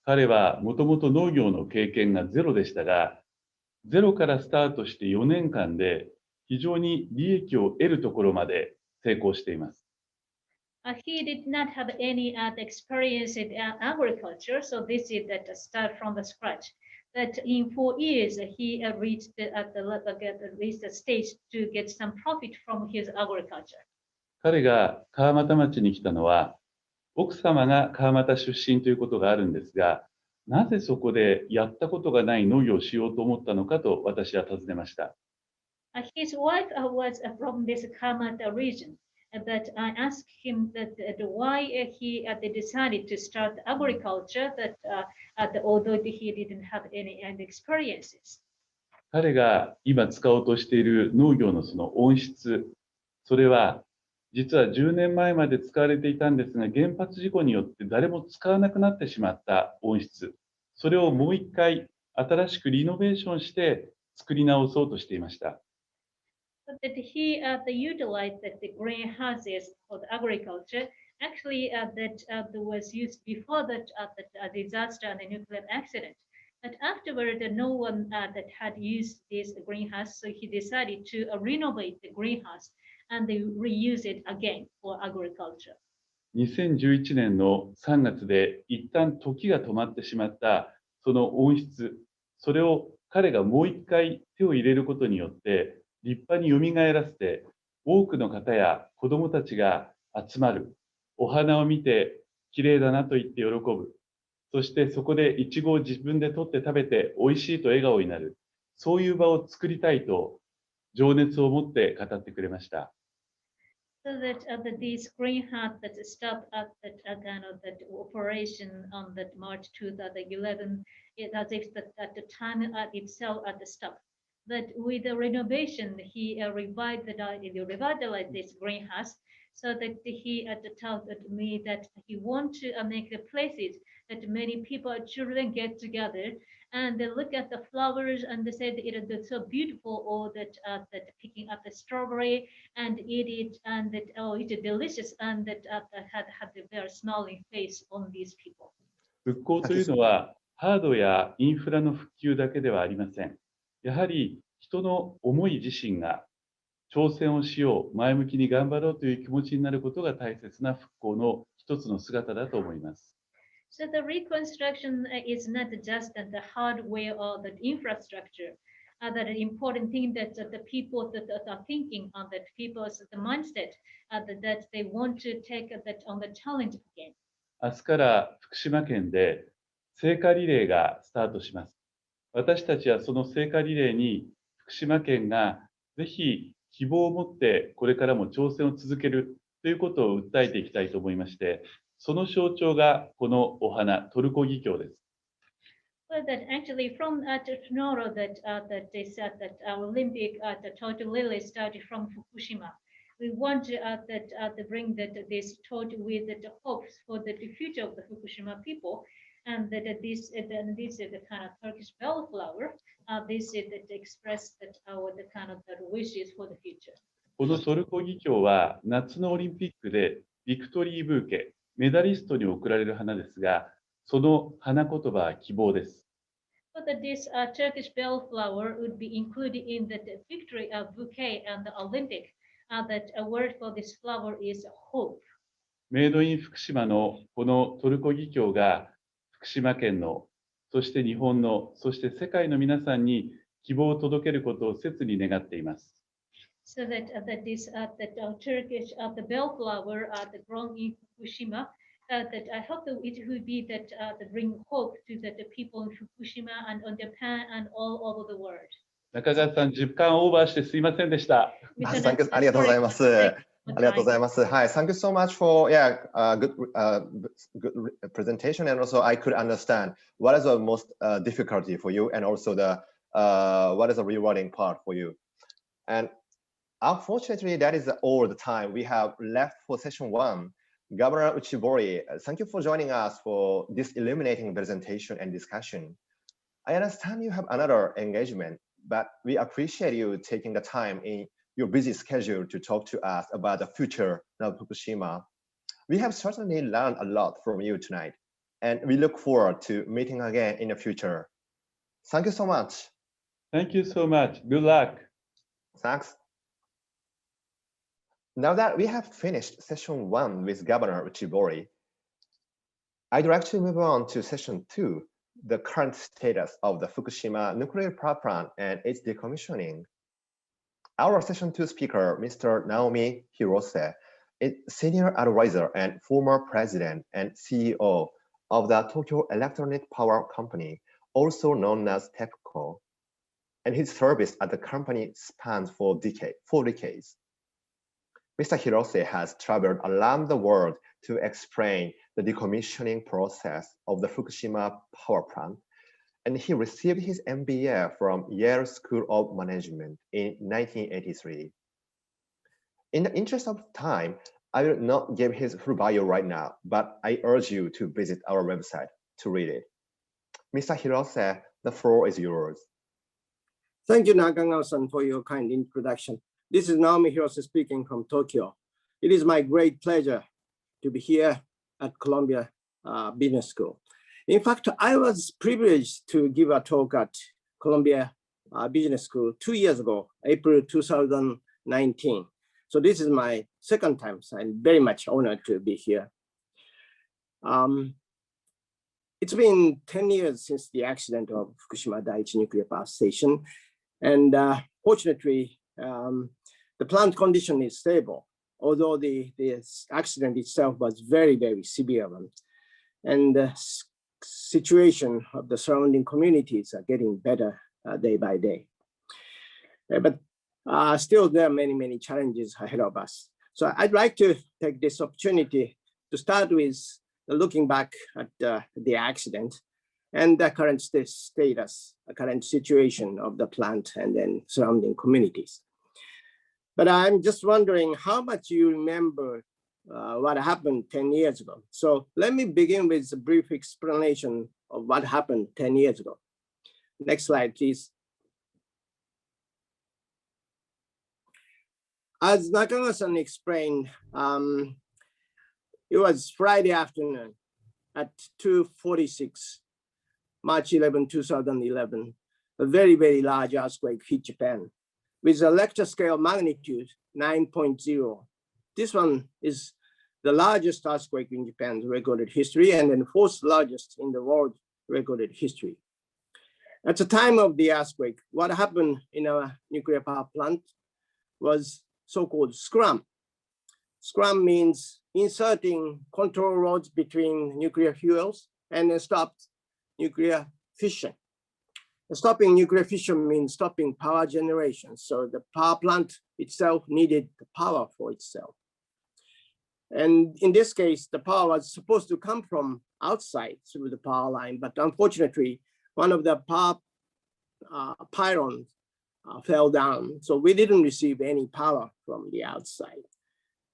彼はもともと農業の経験がゼロでしたが、ゼロからスタートして4年間で非常に利益を得るところまで成功しています。He did not have any experience in agriculture, so this is that start from the scratch. That in 4 years he reached the stage to get some profit from his agriculture. 彼が川俣町に来たのは奥様が川俣出身ということがあるんですが、なぜそこでやったことがない農業をしようと思ったのかと私は尋ねました。His wife was from this Kamata region, but I asked him that why he decided to start agriculture, although he didn't have any experiences. 彼が今使おうとしている農業のその温室、それは実は10年前まで使われていたんですが、原発事故によって誰も使わなくなってしまった温室、それをもう一回新しくリノベーションして作り直そうとしていました。That he utilized the greenhouses for the agriculture. Actually, that was used before the disaster and the nuclear accident. But afterward, no one that had used this greenhouse, so he decided to renovate the greenhouse and they reuse it again for agriculture. 2011年の3月で一旦時が止まってしまったその温室、それを彼がもう一回手を入れることによって立派によみがえらせて、多くの方や子どもたちが集まる、お花を見てきれいだなと言って喜ぶ、そしてそこでイチゴを自分で取って食べて美味しいと笑顔になる、そういう場を作りたいと情熱を持って語ってくれました。So that this greenhouse that stopped at that kind of that operation on that March 2011, as if that at the time itself at the stop. But with the renovation, he revitalized this greenhouse, so that he told me that he want to make the places that many people, children get together and they look at the flowers and they said it is so beautiful, or that picking up the strawberry and eat it, and that it's delicious, and that had the very smiling face on these people. 復興というのはハードやインフラの復旧だけではありません。やはり人の思い自身が挑戦をしよう、前向きに頑張ろうという気持ちになることが大切な復興の一つの姿だと思います。So the reconstruction is not just the hardware or the infrastructure. That important thing that the people that are thinking on that people's the mindset that they want to take that on the challenge again. 明日から福島県で聖火リレーがスタートします。私たちはその聖火リレーに福島県がぜひ希望を持ってこれからも挑戦を続けるということを訴えていきたいと思いまして、その象徴がこのお花、トルコギキョウです。Well, that actually from tomorrow that they said that our Olympic the total lily started from Fukushima. We want to bring this torch with the hopes for the future of the Fukushima people, and that this is the kind of Turkish bellflower. This is that express that our the kind of the wishes for the future. このトルコギキョウは夏のオリンピックでビクトリーブーケ、メダリストに贈られる花ですが、その花言葉は希望です。So that this Turkish bellflower would be included in the victory bouquet and the Olympic. That a word for this flower is hope. メイドイン福島のこのトルコギキョウが福島県の、そして日本の、そして世界の皆さんに希望を届けることを切に願っています。So that this Turkish the bellflower grown in Fukushima, that I hope that it would be that bring hope to the people in Fukushima and on Japan and all over the world. 中川さん、時間オーバーしてすいませんでした。ありがとうございます。ありがとうございます。はい、Thank you so much for good presentation, and also I could understand what is the most difficulty for you, and also the what is the rewarding part for you. And unfortunately, that is all the time we have left for session 1. Governor Uchibori, thank you for joining us for this illuminating presentation and discussion. I understand you have another engagement, but we appreciate you taking the time in your busy schedule to talk to us about the future of Fukushima. We have certainly learned a lot from you tonight, and we look forward to meeting again in the future. Thank you so much. Thank you so much. Good luck. Thanks. Now that we have finished session 1 with Governor Uchibori, I'd like to move on to session 2, the current status of the Fukushima nuclear power plant and its decommissioning. Our session 2 speaker, Mr. Naomi Hirose, is senior advisor and former president and CEO of the Tokyo Electronic Power Company, also known as TEPCO, and his service at the company spans 4 decades. Mr. Hirose has traveled around the world to explain the decommissioning process of the Fukushima power plant, and he received his MBA from Yale School of Management in 1983. In the interest of time, I will not give his full bio right now, but I urge you to visit our website to read it. Mr. Hirose, the floor is yours. Thank you, Nakagawa-san, for your kind introduction. This is Naomi Hirose speaking from Tokyo. It is my great pleasure to be here at Columbia Business School. In fact, I was privileged to give a talk at Columbia Business School 2 years ago, April 2019. So this is my second time, so I'm very much honored to be here. It's been 10 years since the accident of Fukushima Daiichi nuclear power station. And fortunately, the plant condition is stable, although the accident itself was very, very severe one. And the situation of the surrounding communities are getting better day by day. But still, there are many, many challenges ahead of us. So I'd like to take this opportunity to start with looking back at the accident and the current status, the current situation of the plant and then surrounding communities. But I'm just wondering how much you remember what happened 10 years ago. So let me begin with a brief explanation of what happened 10 years ago. Next slide, please. As Nakagawa-san explained, it was Friday afternoon at 2:46, March 11, 2011, a very, very large earthquake hit Japan with a Richter scale magnitude 9.0. This one is the largest earthquake in Japan's recorded history and then 4th largest in the world recorded history. At the time of the earthquake, what happened in our nuclear power plant was so-called scrum. Scrum means inserting control rods between nuclear fuels and then stopped nuclear fission. Stopping nuclear fission means stopping power generation. So the power plant itself needed the power for itself. And in this case, the power was supposed to come from outside through the power line, but unfortunately, one of the power pylons fell down. So we didn't receive any power from the outside.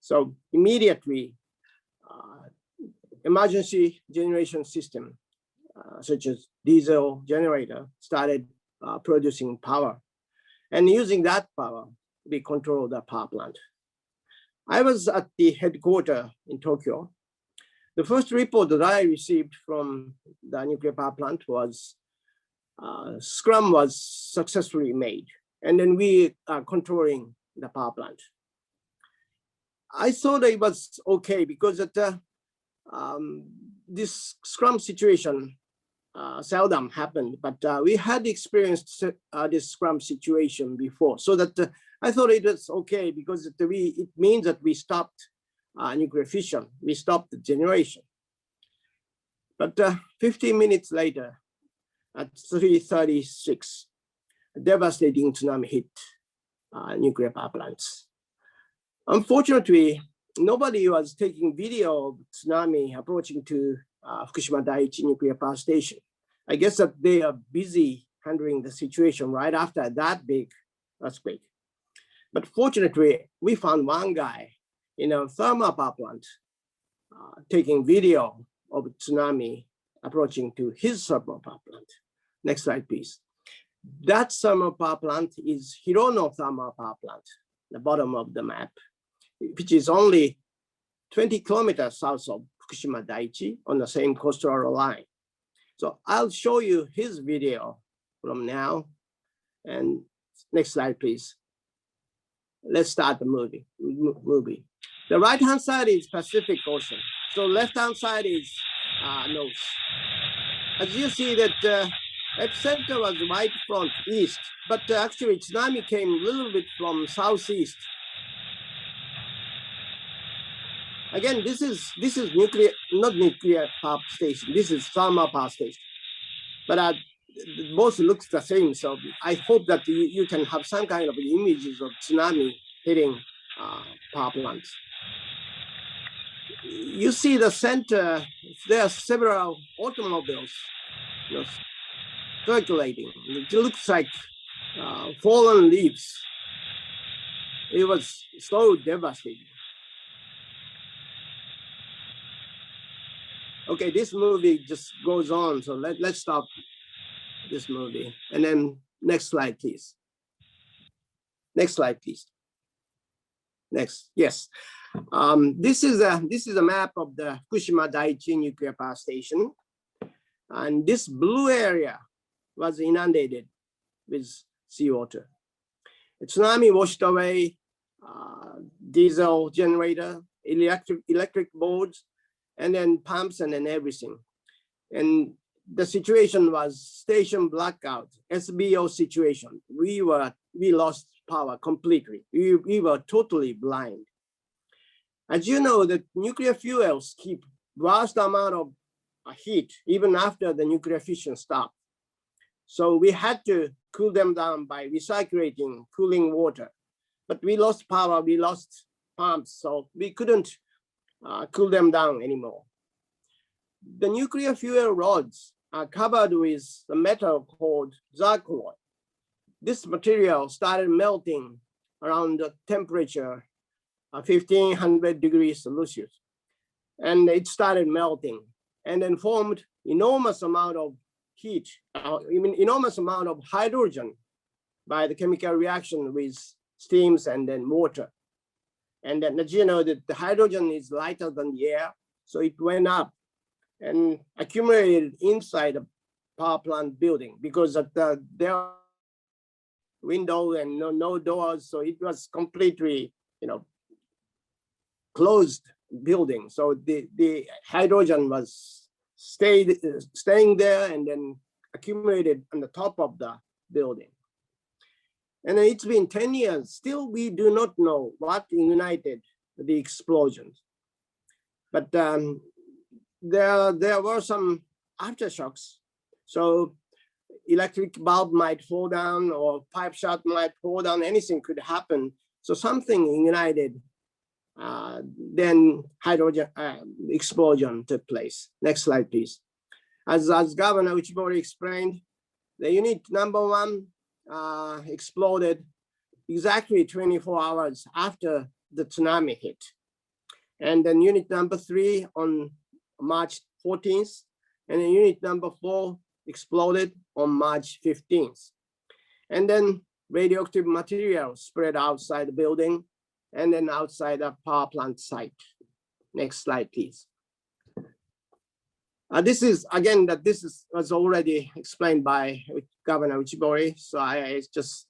So immediately, emergency generation system, such as diesel generator, started producing power. And using that power, we control the power plant. I was at the headquarters in Tokyo. The first report that I received from the nuclear power plant was scrum was successfully made. And then we are controlling the power plant. I thought it was okay because this scrum situation seldom happened, but we had experienced this scrum situation before. So that I thought it was okay because it means that we stopped nuclear fission, we stopped the generation. But 15 minutes later, at 3:36, a devastating tsunami hit nuclear power plants. Unfortunately, nobody was taking video of tsunami approaching to Fukushima Daiichi nuclear power station. I guess that they are busy handling the situation right after that big earthquake. But fortunately, we found one guy in a thermal power plant taking video of tsunami approaching to his thermal power plant. Next slide, please. That thermal power plant is Hirono thermal power plant, the bottom of the map, which is only 20 kilometers south of Fukushima Daiichi on the same coastal line. So I'll show you his video from now. And next slide, please. Let's start the movie. The right-hand side is Pacific Ocean. So left-hand side is north. As you see that epicenter was right front east, but actually tsunami came a little bit from southeast. Again, this is nuclear, not nuclear power station. This is thermal power station. But both looks the same. So I hope that you can have some kind of images of tsunami hitting power plants. You see the center, there are several automobiles, you know, circulating. It looks like fallen leaves. It was so devastating. Okay, this movie just goes on. So let's stop this movie. And then next slide, please. Next slide, please. Next, yes. This is a map of the Fukushima Daiichi nuclear power station. And this blue area was inundated with seawater. The tsunami washed away diesel generator, electric boards, and then pumps and then everything. And the situation was station blackout, SBO situation. We lost power completely. We were totally blind. As you know, the nuclear fuels keep vast amount of heat even after the nuclear fission stopped. So we had to cool them down by recirculating cooling water. But we lost power, we lost pumps, so we couldn't cool them down anymore. The nuclear fuel rods are covered with a metal called zircon. This material started melting around the temperature 1500 degrees Celsius. And it started melting and then formed enormous amount of heat, enormous amount of hydrogen by the chemical reaction with steams and then water. And then, as you know, that the hydrogen is lighter than the air, so it went up and accumulated inside the power plant building because of there window and no doors, so it was completely, closed building. So the hydrogen was staying there and then accumulated on the top of the building. And it's been 10 years, still we do not know what ignited the explosions. But there were some aftershocks. So electric bulb might fall down or pipe shot might fall down, anything could happen. So something ignited, then hydrogen explosion took place. Next slide, please. As Governor Uchibori explained, the unit number 1 exploded exactly 24 hours after the tsunami hit. And then unit number 3 on March 14th, and then unit number 4 exploded on March 15th. And then radioactive material spread outside the building and then outside the power plant site. Next slide, please. This is, again, was already explained by Governor Uchibori, so I just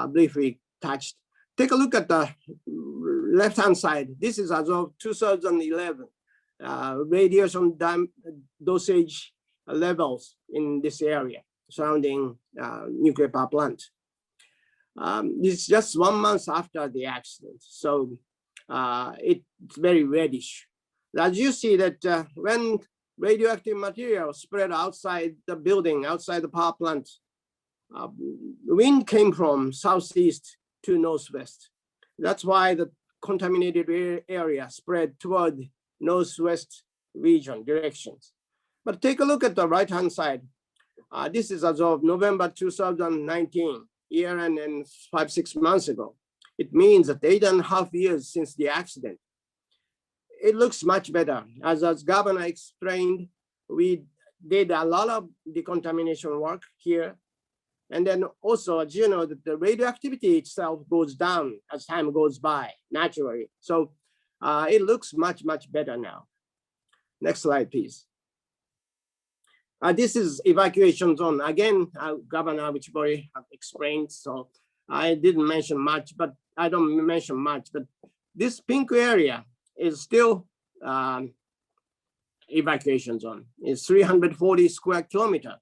briefly touched. Take a look at the left-hand side. This is as of 2011, radiation dosage levels in this area surrounding nuclear power plant. It's just 1 month after the accident, so it's very reddish. As you see that when radioactive material spread outside the building, outside the power plant, the wind came from southeast to northwest. That's why the contaminated area spread toward northwest region directions. But take a look at the right-hand side. This is as of November 2019, year and 5-6 months ago. It means that 8.5 years since the accident. It looks much better. As Governor explained, we did a lot of decontamination work here. And then also, as you know, that the radioactivity itself goes down as time goes by, naturally. So it looks much, much better now. Next slide, please. This is evacuation zone. Again, Governor Uchibori explained, so I didn't mention much, but I don't mention much, but this pink area is still evacuation zone. It's 340 square kilometer.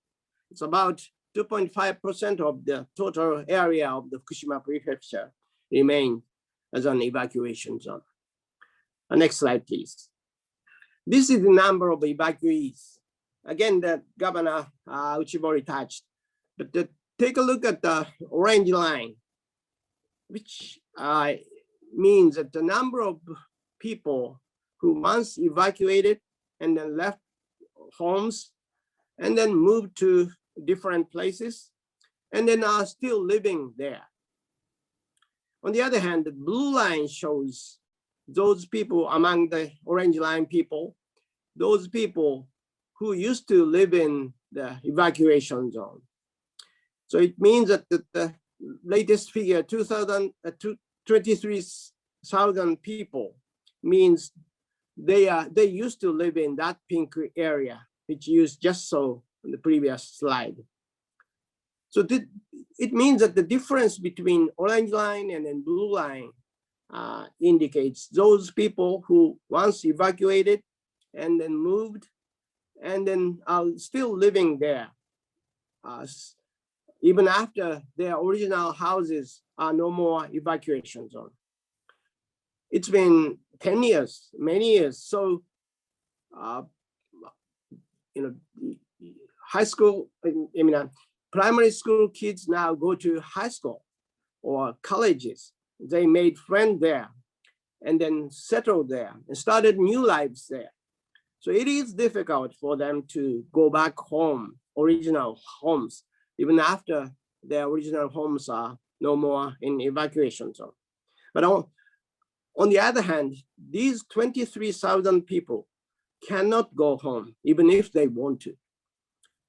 It's about 2.5% of the total area of the Fukushima Prefecture remain as an evacuation zone. Next slide, please. This is the number of evacuees. Again, the Governor Uchibori touched, but take a look at the orange line, which means that the number of people who once evacuated and then left homes and then moved to different places and then are still living there. On the other hand, the blue line shows those people among the orange line people, those people who used to live in the evacuation zone. So it means that the latest figure, 23,000 people, means they used to live in that pink area, which used just so on the previous slide. So it means that the difference between orange line and then blue line indicates those people who once evacuated and then moved and then are still living there, even after their original houses are no more evacuation zone. It's been 10 years, many years. So, high school, primary school kids now go to high school or colleges. They made friends there and then settled there and started new lives there. So it is difficult for them to go back home, original homes, even after their original homes are no more in evacuation zone. But on the other hand, these 23,000 people cannot go home, even if they want to.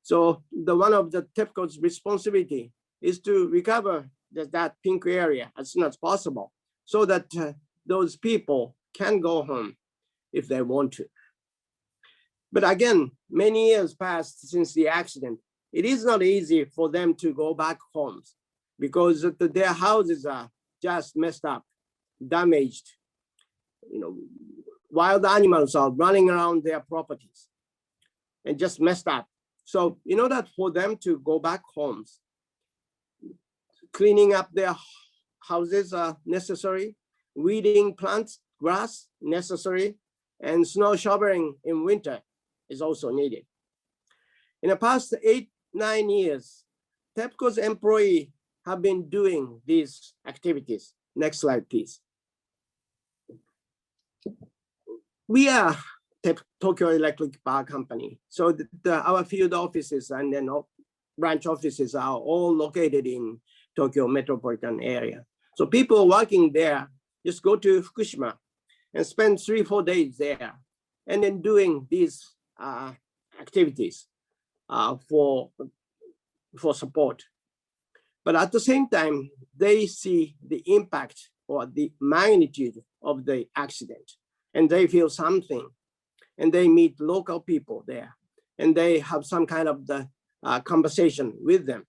So one of the TEPCO's responsibility is to recover that pink area as soon as possible so that those people can go home if they want to. But again, many years passed since the accident. It is not easy for them to go back homes because their houses are just messed up, damaged. Wild animals are running around their properties and just messed up. So in order for them to go back homes, cleaning up their houses are necessary, weeding plants, grass necessary, and snow shoveling in winter is also needed. In the past 8-9 years, TEPCO's employees have been doing these activities. Next slide, please. We are Tokyo Electric Power Company. So our field offices and then branch offices are all located in Tokyo metropolitan area. So people working there just go to Fukushima and spend 3-4 days there and then doing these activities for support. But at the same time, they see the impact or the magnitude of the accident and they feel something and they meet local people there and they have some kind of the conversation with them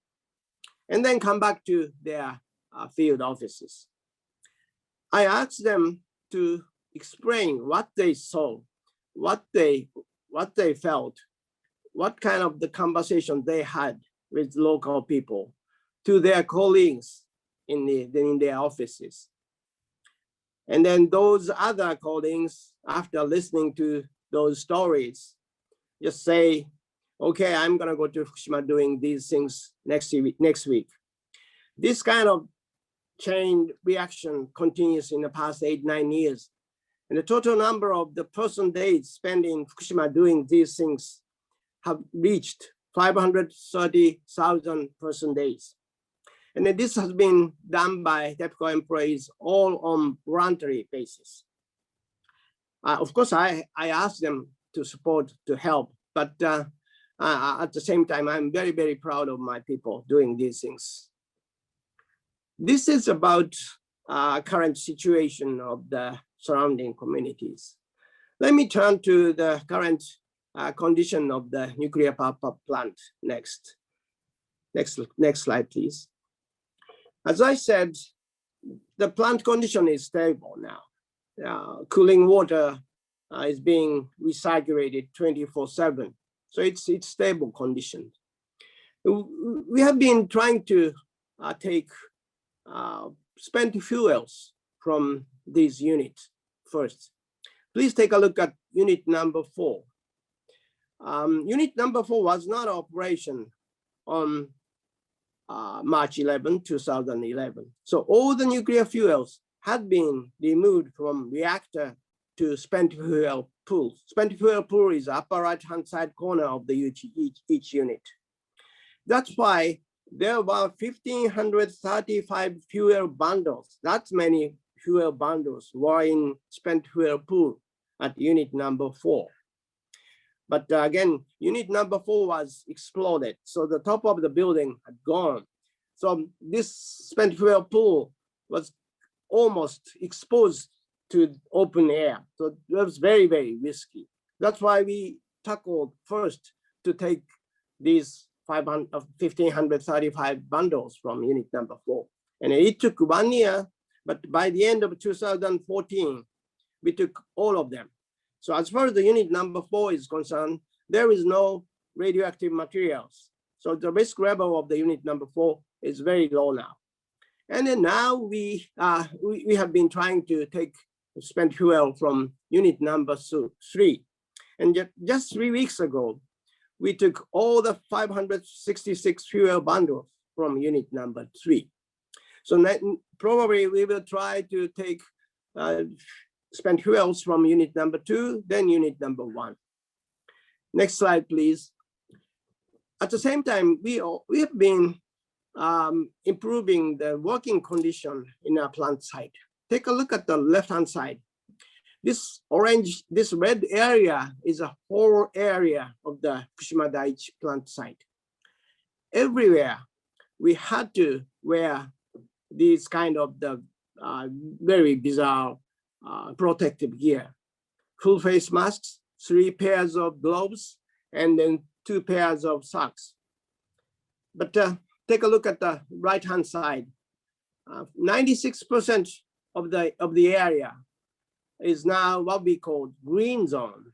and then come back to their field offices. I asked them to explain what they saw, what they felt, what kind of the conversation they had with local people to their colleagues in their offices. And then those other colleagues, after listening to those stories, just say, okay, I'm gonna go to Fukushima doing these things next week. This kind of chain reaction continues in the past 8-9 years. And the total number of the person days spent in Fukushima doing these things have reached 530,000 person days. And then this has been done by TEPCO employees all on voluntary basis. Of course, I asked them to support, to help, but at the same time, I'm very, very proud of my people doing these things. This is about current situation of the surrounding communities. Let me turn to the current condition of the nuclear power plant next. Next slide, please. As I said, the plant condition is stable now. Cooling water is being recirculated 24/7. So it's stable condition. We have been trying to take spent fuels from these units first. Please take a look at unit number 4. Unit number 4 was not in operation on March 11, 2011. So all the nuclear fuels had been removed from reactor to spent fuel pool. Spent fuel pool is upper right-hand side corner of the each unit. That's why there were 1,535 fuel bundles. That's many fuel bundles were in spent fuel pool at unit number 4. But again, unit number 4 was exploded. So the top of the building had gone. So this spent fuel pool was almost exposed to open air. So it was very, very risky. That's why we tackled first to take these 1,535 bundles from unit number 4. And it took 1 year, but by the end of 2014, we took all of them. So as far as the unit number 4 is concerned, there is no radioactive materials. So the risk level of the unit number 4 is very low now. And then now we have been trying to take spent fuel from unit number 3. And just 3 weeks ago, we took all the 566 fuel bundles from unit number 3. So probably we will try to take spent fuels from unit number 2, then unit number 1. Next slide, please. At the same time, we have been improving the working condition in our plant site. Take a look at the left-hand side. This red area is a whole area of the Fukushima Daiichi plant site. Everywhere, we had to wear these kind of the very bizarre protective gear. Full face masks, 3 pairs of gloves, and then 2 pairs of socks. But take a look at the right-hand side. 96% of the area is now what we call green zone,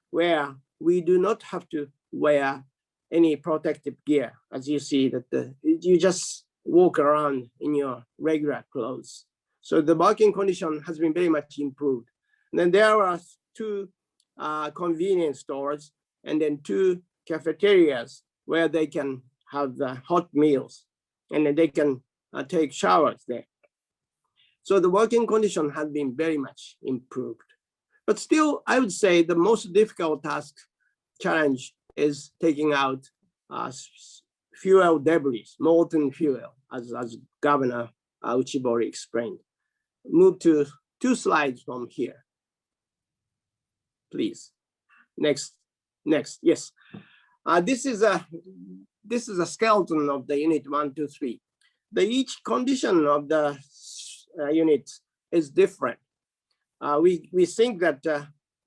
where we do not have to wear any protective gear. As you see that you just walk around in your regular clothes. So the working condition has been very much improved. And then there are 2 convenience stores and then 2 cafeterias where they can have the hot meals and then they can take showers there. So the working condition has been very much improved. But still, I would say the most difficult challenge is taking out fuel debris, molten fuel, as Governor Uchibori explained. Move to 2 slides from here, please. Next, yes. This is a skeleton of the unit 1, 2, 3. Each condition of the unit is different. We think that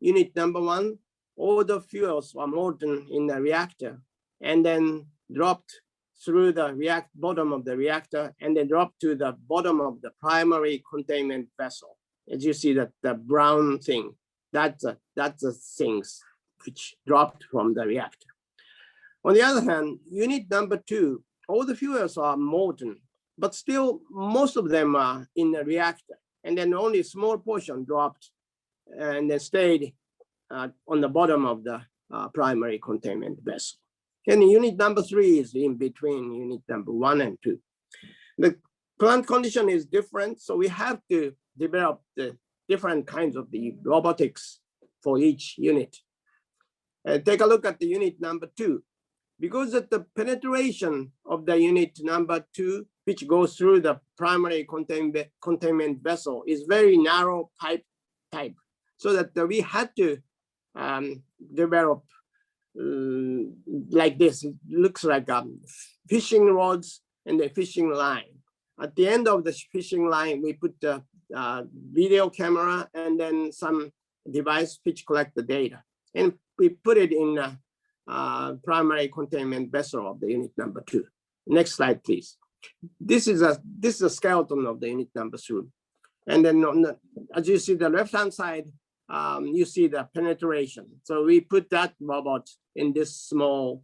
unit number 1, all the fuels are molten in the reactor and then dropped through the bottom of the reactor and then dropped to the bottom of the primary containment vessel. As you see that the brown thing, that's the things which dropped from the reactor. On the other hand, unit number 2, all the fuels are molten, but still most of them are in the reactor. And then only a small portion dropped and then stayed on the bottom of the primary containment vessel. And unit number 3 is in between unit number 1 and 2. The plant condition is different, so we have to develop the different kinds of the robotics for each unit. Take a look at the unit number 2. Because of the penetration of the unit number 2, which goes through the primary containment vessel, is very narrow pipe type, so that we had to develop like this. It looks like fishing rods and a fishing line. At the end of the fishing line, we put the video camera and then some device which collect the data. And we put it in primary containment vessel of the unit number 2. Next slide, please. This is a skeleton of the unit number 3. And then as you see the left-hand side, you see the penetration. So we put that robot in this small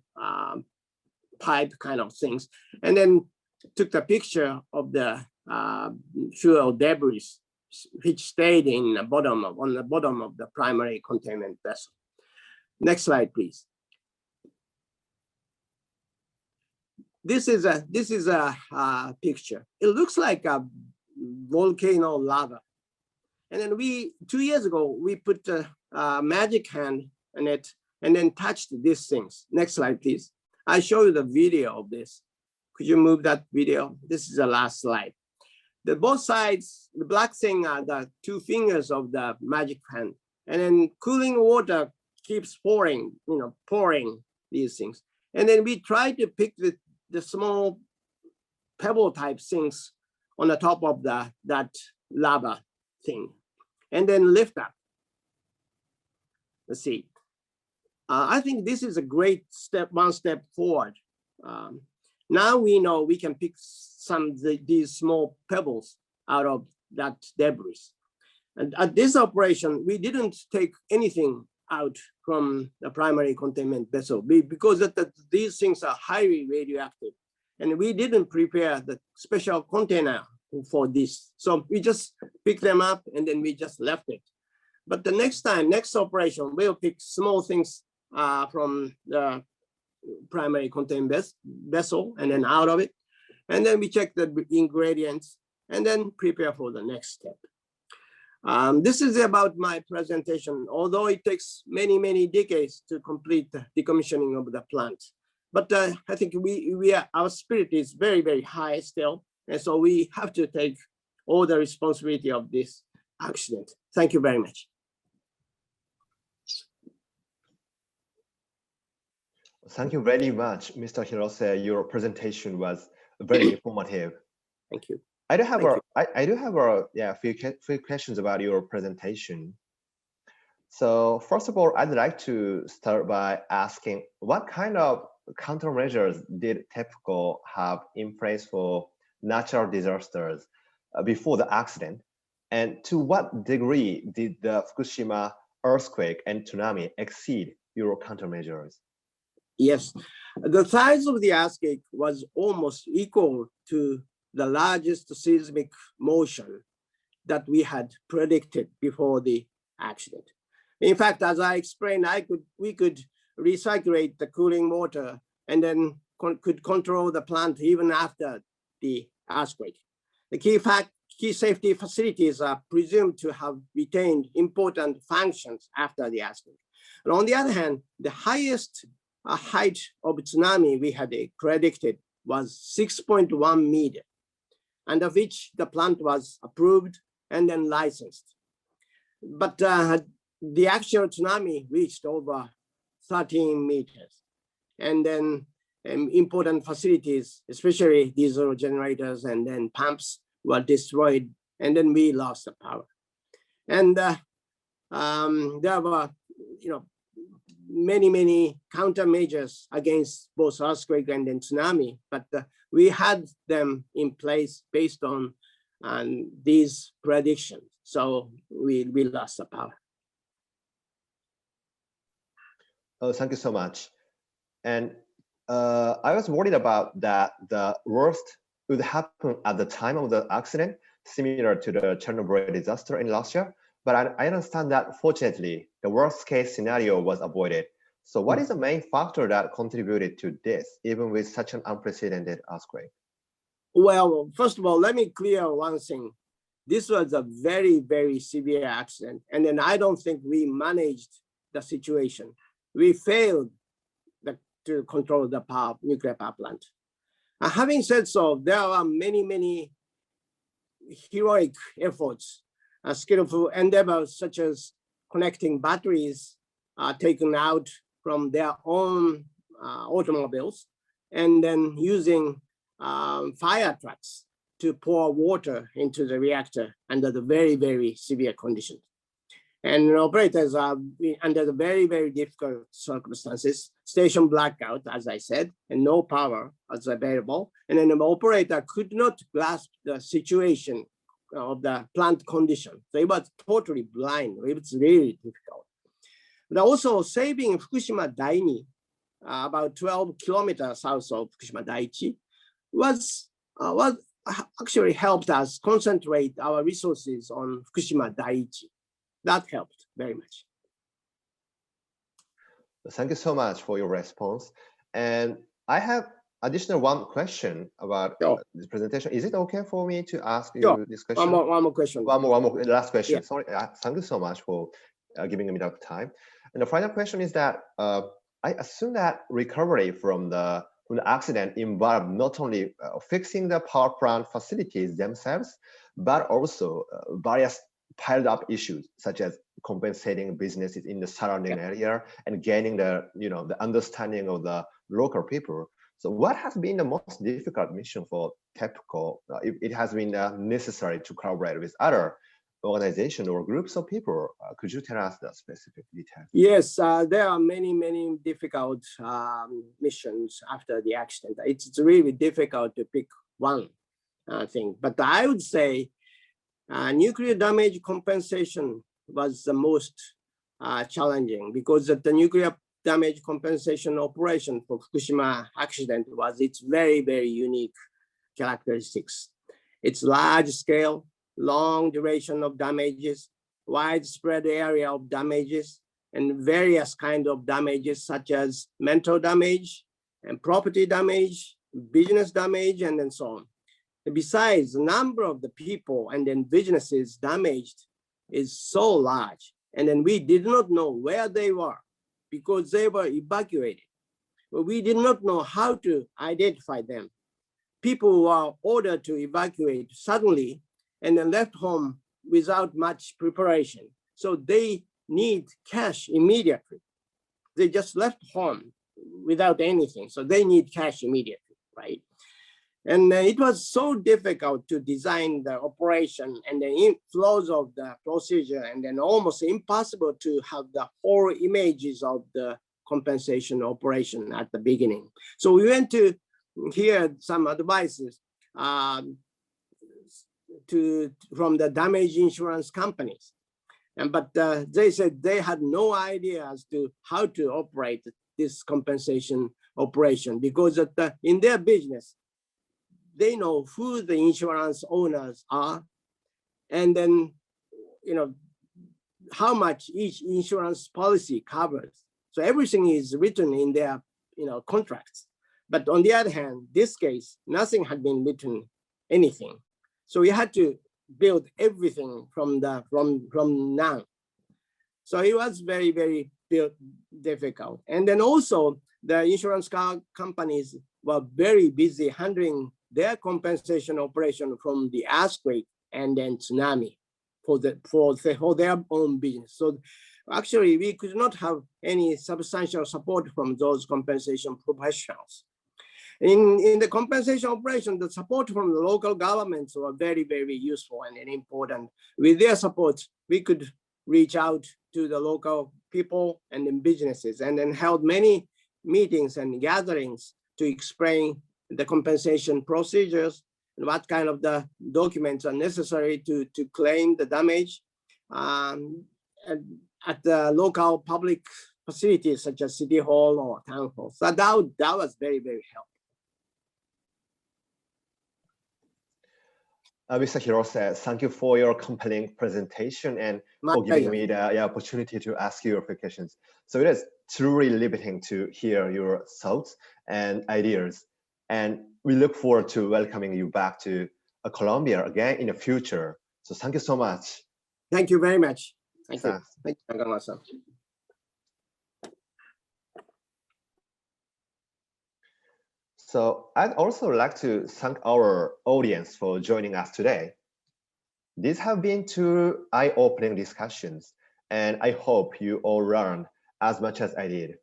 pipe kind of things, and then took the picture of the fuel debris which stayed in the bottom of, on the bottom of the primary containment vessel. Next slide, please. This is a picture. It looks like a volcano lava. And then 2 years ago, we put a magic hand in it and then touched these things. Next slide, please. I show you the video of this. Could you move that video? This is the last slide. The both sides, the black thing are the 2 fingers of the magic hand. And then cooling water keeps pouring, pouring these things. And then we try to pick the small pebble type things on the top of that lava thing, and then lift up. Let's see. I think this is a great one step forward. Now we know we can pick these small pebbles out of that debris. And at this operation, we didn't take anything out from the primary containment vessel because these things are highly radioactive, and we didn't prepare the special container for this. So we just picked them up and then we just left it. But the next operation, we'll pick small things from the primary containment vessel and then out of it. And then we check the ingredients and then prepare for the next step. This is about my presentation, although it takes many, many decades to complete the decommissioning of the plant. But I think our spirit is very, very high still. And so we have to take all the responsibility of this accident. Thank you very much. Thank you very much, Mr. Hirose. Your presentation was very informative. Thank you. I do have a few questions about your presentation. So first of all, I'd like to start by asking what kind of countermeasures did TEPCO have in place for natural disasters before the accident, and to what degree did the Fukushima earthquake and tsunami exceed your countermeasures? Yes, the size of the earthquake was almost equal to the largest seismic motion that we had predicted before the accident. In fact, as I explained, we could recirculate the cooling water and then could control the plant even after the earthquake. The key safety facilities are presumed to have retained important functions after the earthquake. And on the other hand, the highest height of tsunami we had predicted was 6.1 meters, under which the plant was approved and then licensed. But the actual tsunami reached over 13 meters. And then important facilities, especially diesel generators and then pumps, were destroyed, and then we lost the power. And there were, many countermeasures against both earthquake and then tsunami, but we had them in place based on these predictions. So we lost the power. Oh, thank you so much. And I was worried about that the worst would happen at the time of the accident, similar to the Chernobyl disaster in Russia. But I understand that fortunately, the worst case scenario was avoided. So what is the main factor that contributed to this, even with such an unprecedented earthquake? Well, first of all, let me clear one thing. This was a very, very severe accident. And then I don't think we managed the situation. We failed to control the nuclear power plant. Having said so, there are many, many heroic efforts, skillful endeavors, such as connecting batteries taken out from their own automobiles, and then using fire trucks to pour water into the reactor under the very, very severe conditions. And operators are under the very, very difficult circumstances, station blackout, as I said, and no power was available. And then the operator could not grasp the situation of the plant condition. They were totally blind. It was really difficult. But also saving Fukushima Daiichi, about 12 kilometers south of Fukushima Daiichi, was actually helped us concentrate our resources on Fukushima Daiichi. That helped very much. Thank you so much for your response. And I have additional one question about this presentation. Is it okay for me to ask you this question? One more question. One more last question. Yeah. Sorry, thank you so much for giving me that time. And the final question is that I assume that recovery from the accident involved not only fixing the power plant facilities themselves, but also various piled up issues such as compensating businesses in the surrounding area and gaining the the understanding of the local people. So what has been the most difficult mission for TEPCO? It has been necessary to collaborate with other organizations or groups of people. Could you tell us the specific details? Yes, there are many difficult missions after the accident. It's really difficult to pick one thing, but I would say nuclear damage compensation was the most challenging, because the nuclear damage compensation operation for Fukushima accident was its very unique characteristics. It's large scale, long duration of damages, widespread area of damages, and various kinds of damages such as mental damage and property damage, business damage, and then so on. And besides, the number of the people and then businesses damaged is so large, and then we did not know where they were because they were evacuated. But we did not know how to identify them. People were ordered to evacuate suddenly and then left home without much preparation. So they need cash immediately. They just left home without anything. So they need cash immediately, right? And it was so difficult to design the operation and the flows of the procedure, and then almost impossible to have the whole images of the compensation operation at the beginning. So we went to hear some advices from the damage insurance companies. But they said they had no idea as to how to operate this compensation operation, because in their business, they know who the insurance owners are, and then how much each insurance policy covers. So everything is written in their contracts. But on the other hand, this case, nothing had been written, anything. So we had to build everything from now. So it was very difficult. And then also the insurance companies were very busy handling their compensation operation from the earthquake and then tsunami for their own business. So actually we could not have any substantial support from those compensation professionals. In the compensation operation, the support from the local governments were very useful and important. With their support, we could reach out to the local people and then businesses, and then held many meetings and gatherings to explain the compensation procedures and what kind of the documents are necessary to claim the damage at the local public facilities such as City Hall or Town Hall. So that was very helpful. Mr. Hirose, thank you for your compelling presentation and for giving me the opportunity to ask you your questions. So it is truly liberating to hear your thoughts and ideas. And we look forward to welcoming you back to Colombia again in the future. So thank you so much. Thank you very much. Thank you. Thank you, Nakagawa-san. So I'd also like to thank our audience for joining us today. These have been two eye-opening discussions, and I hope you all learned as much as I did.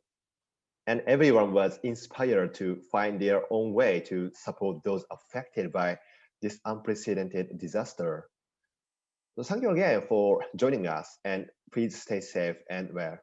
And everyone was inspired to find their own way to support those affected by this unprecedented disaster. So thank you again for joining us, and please stay safe and well.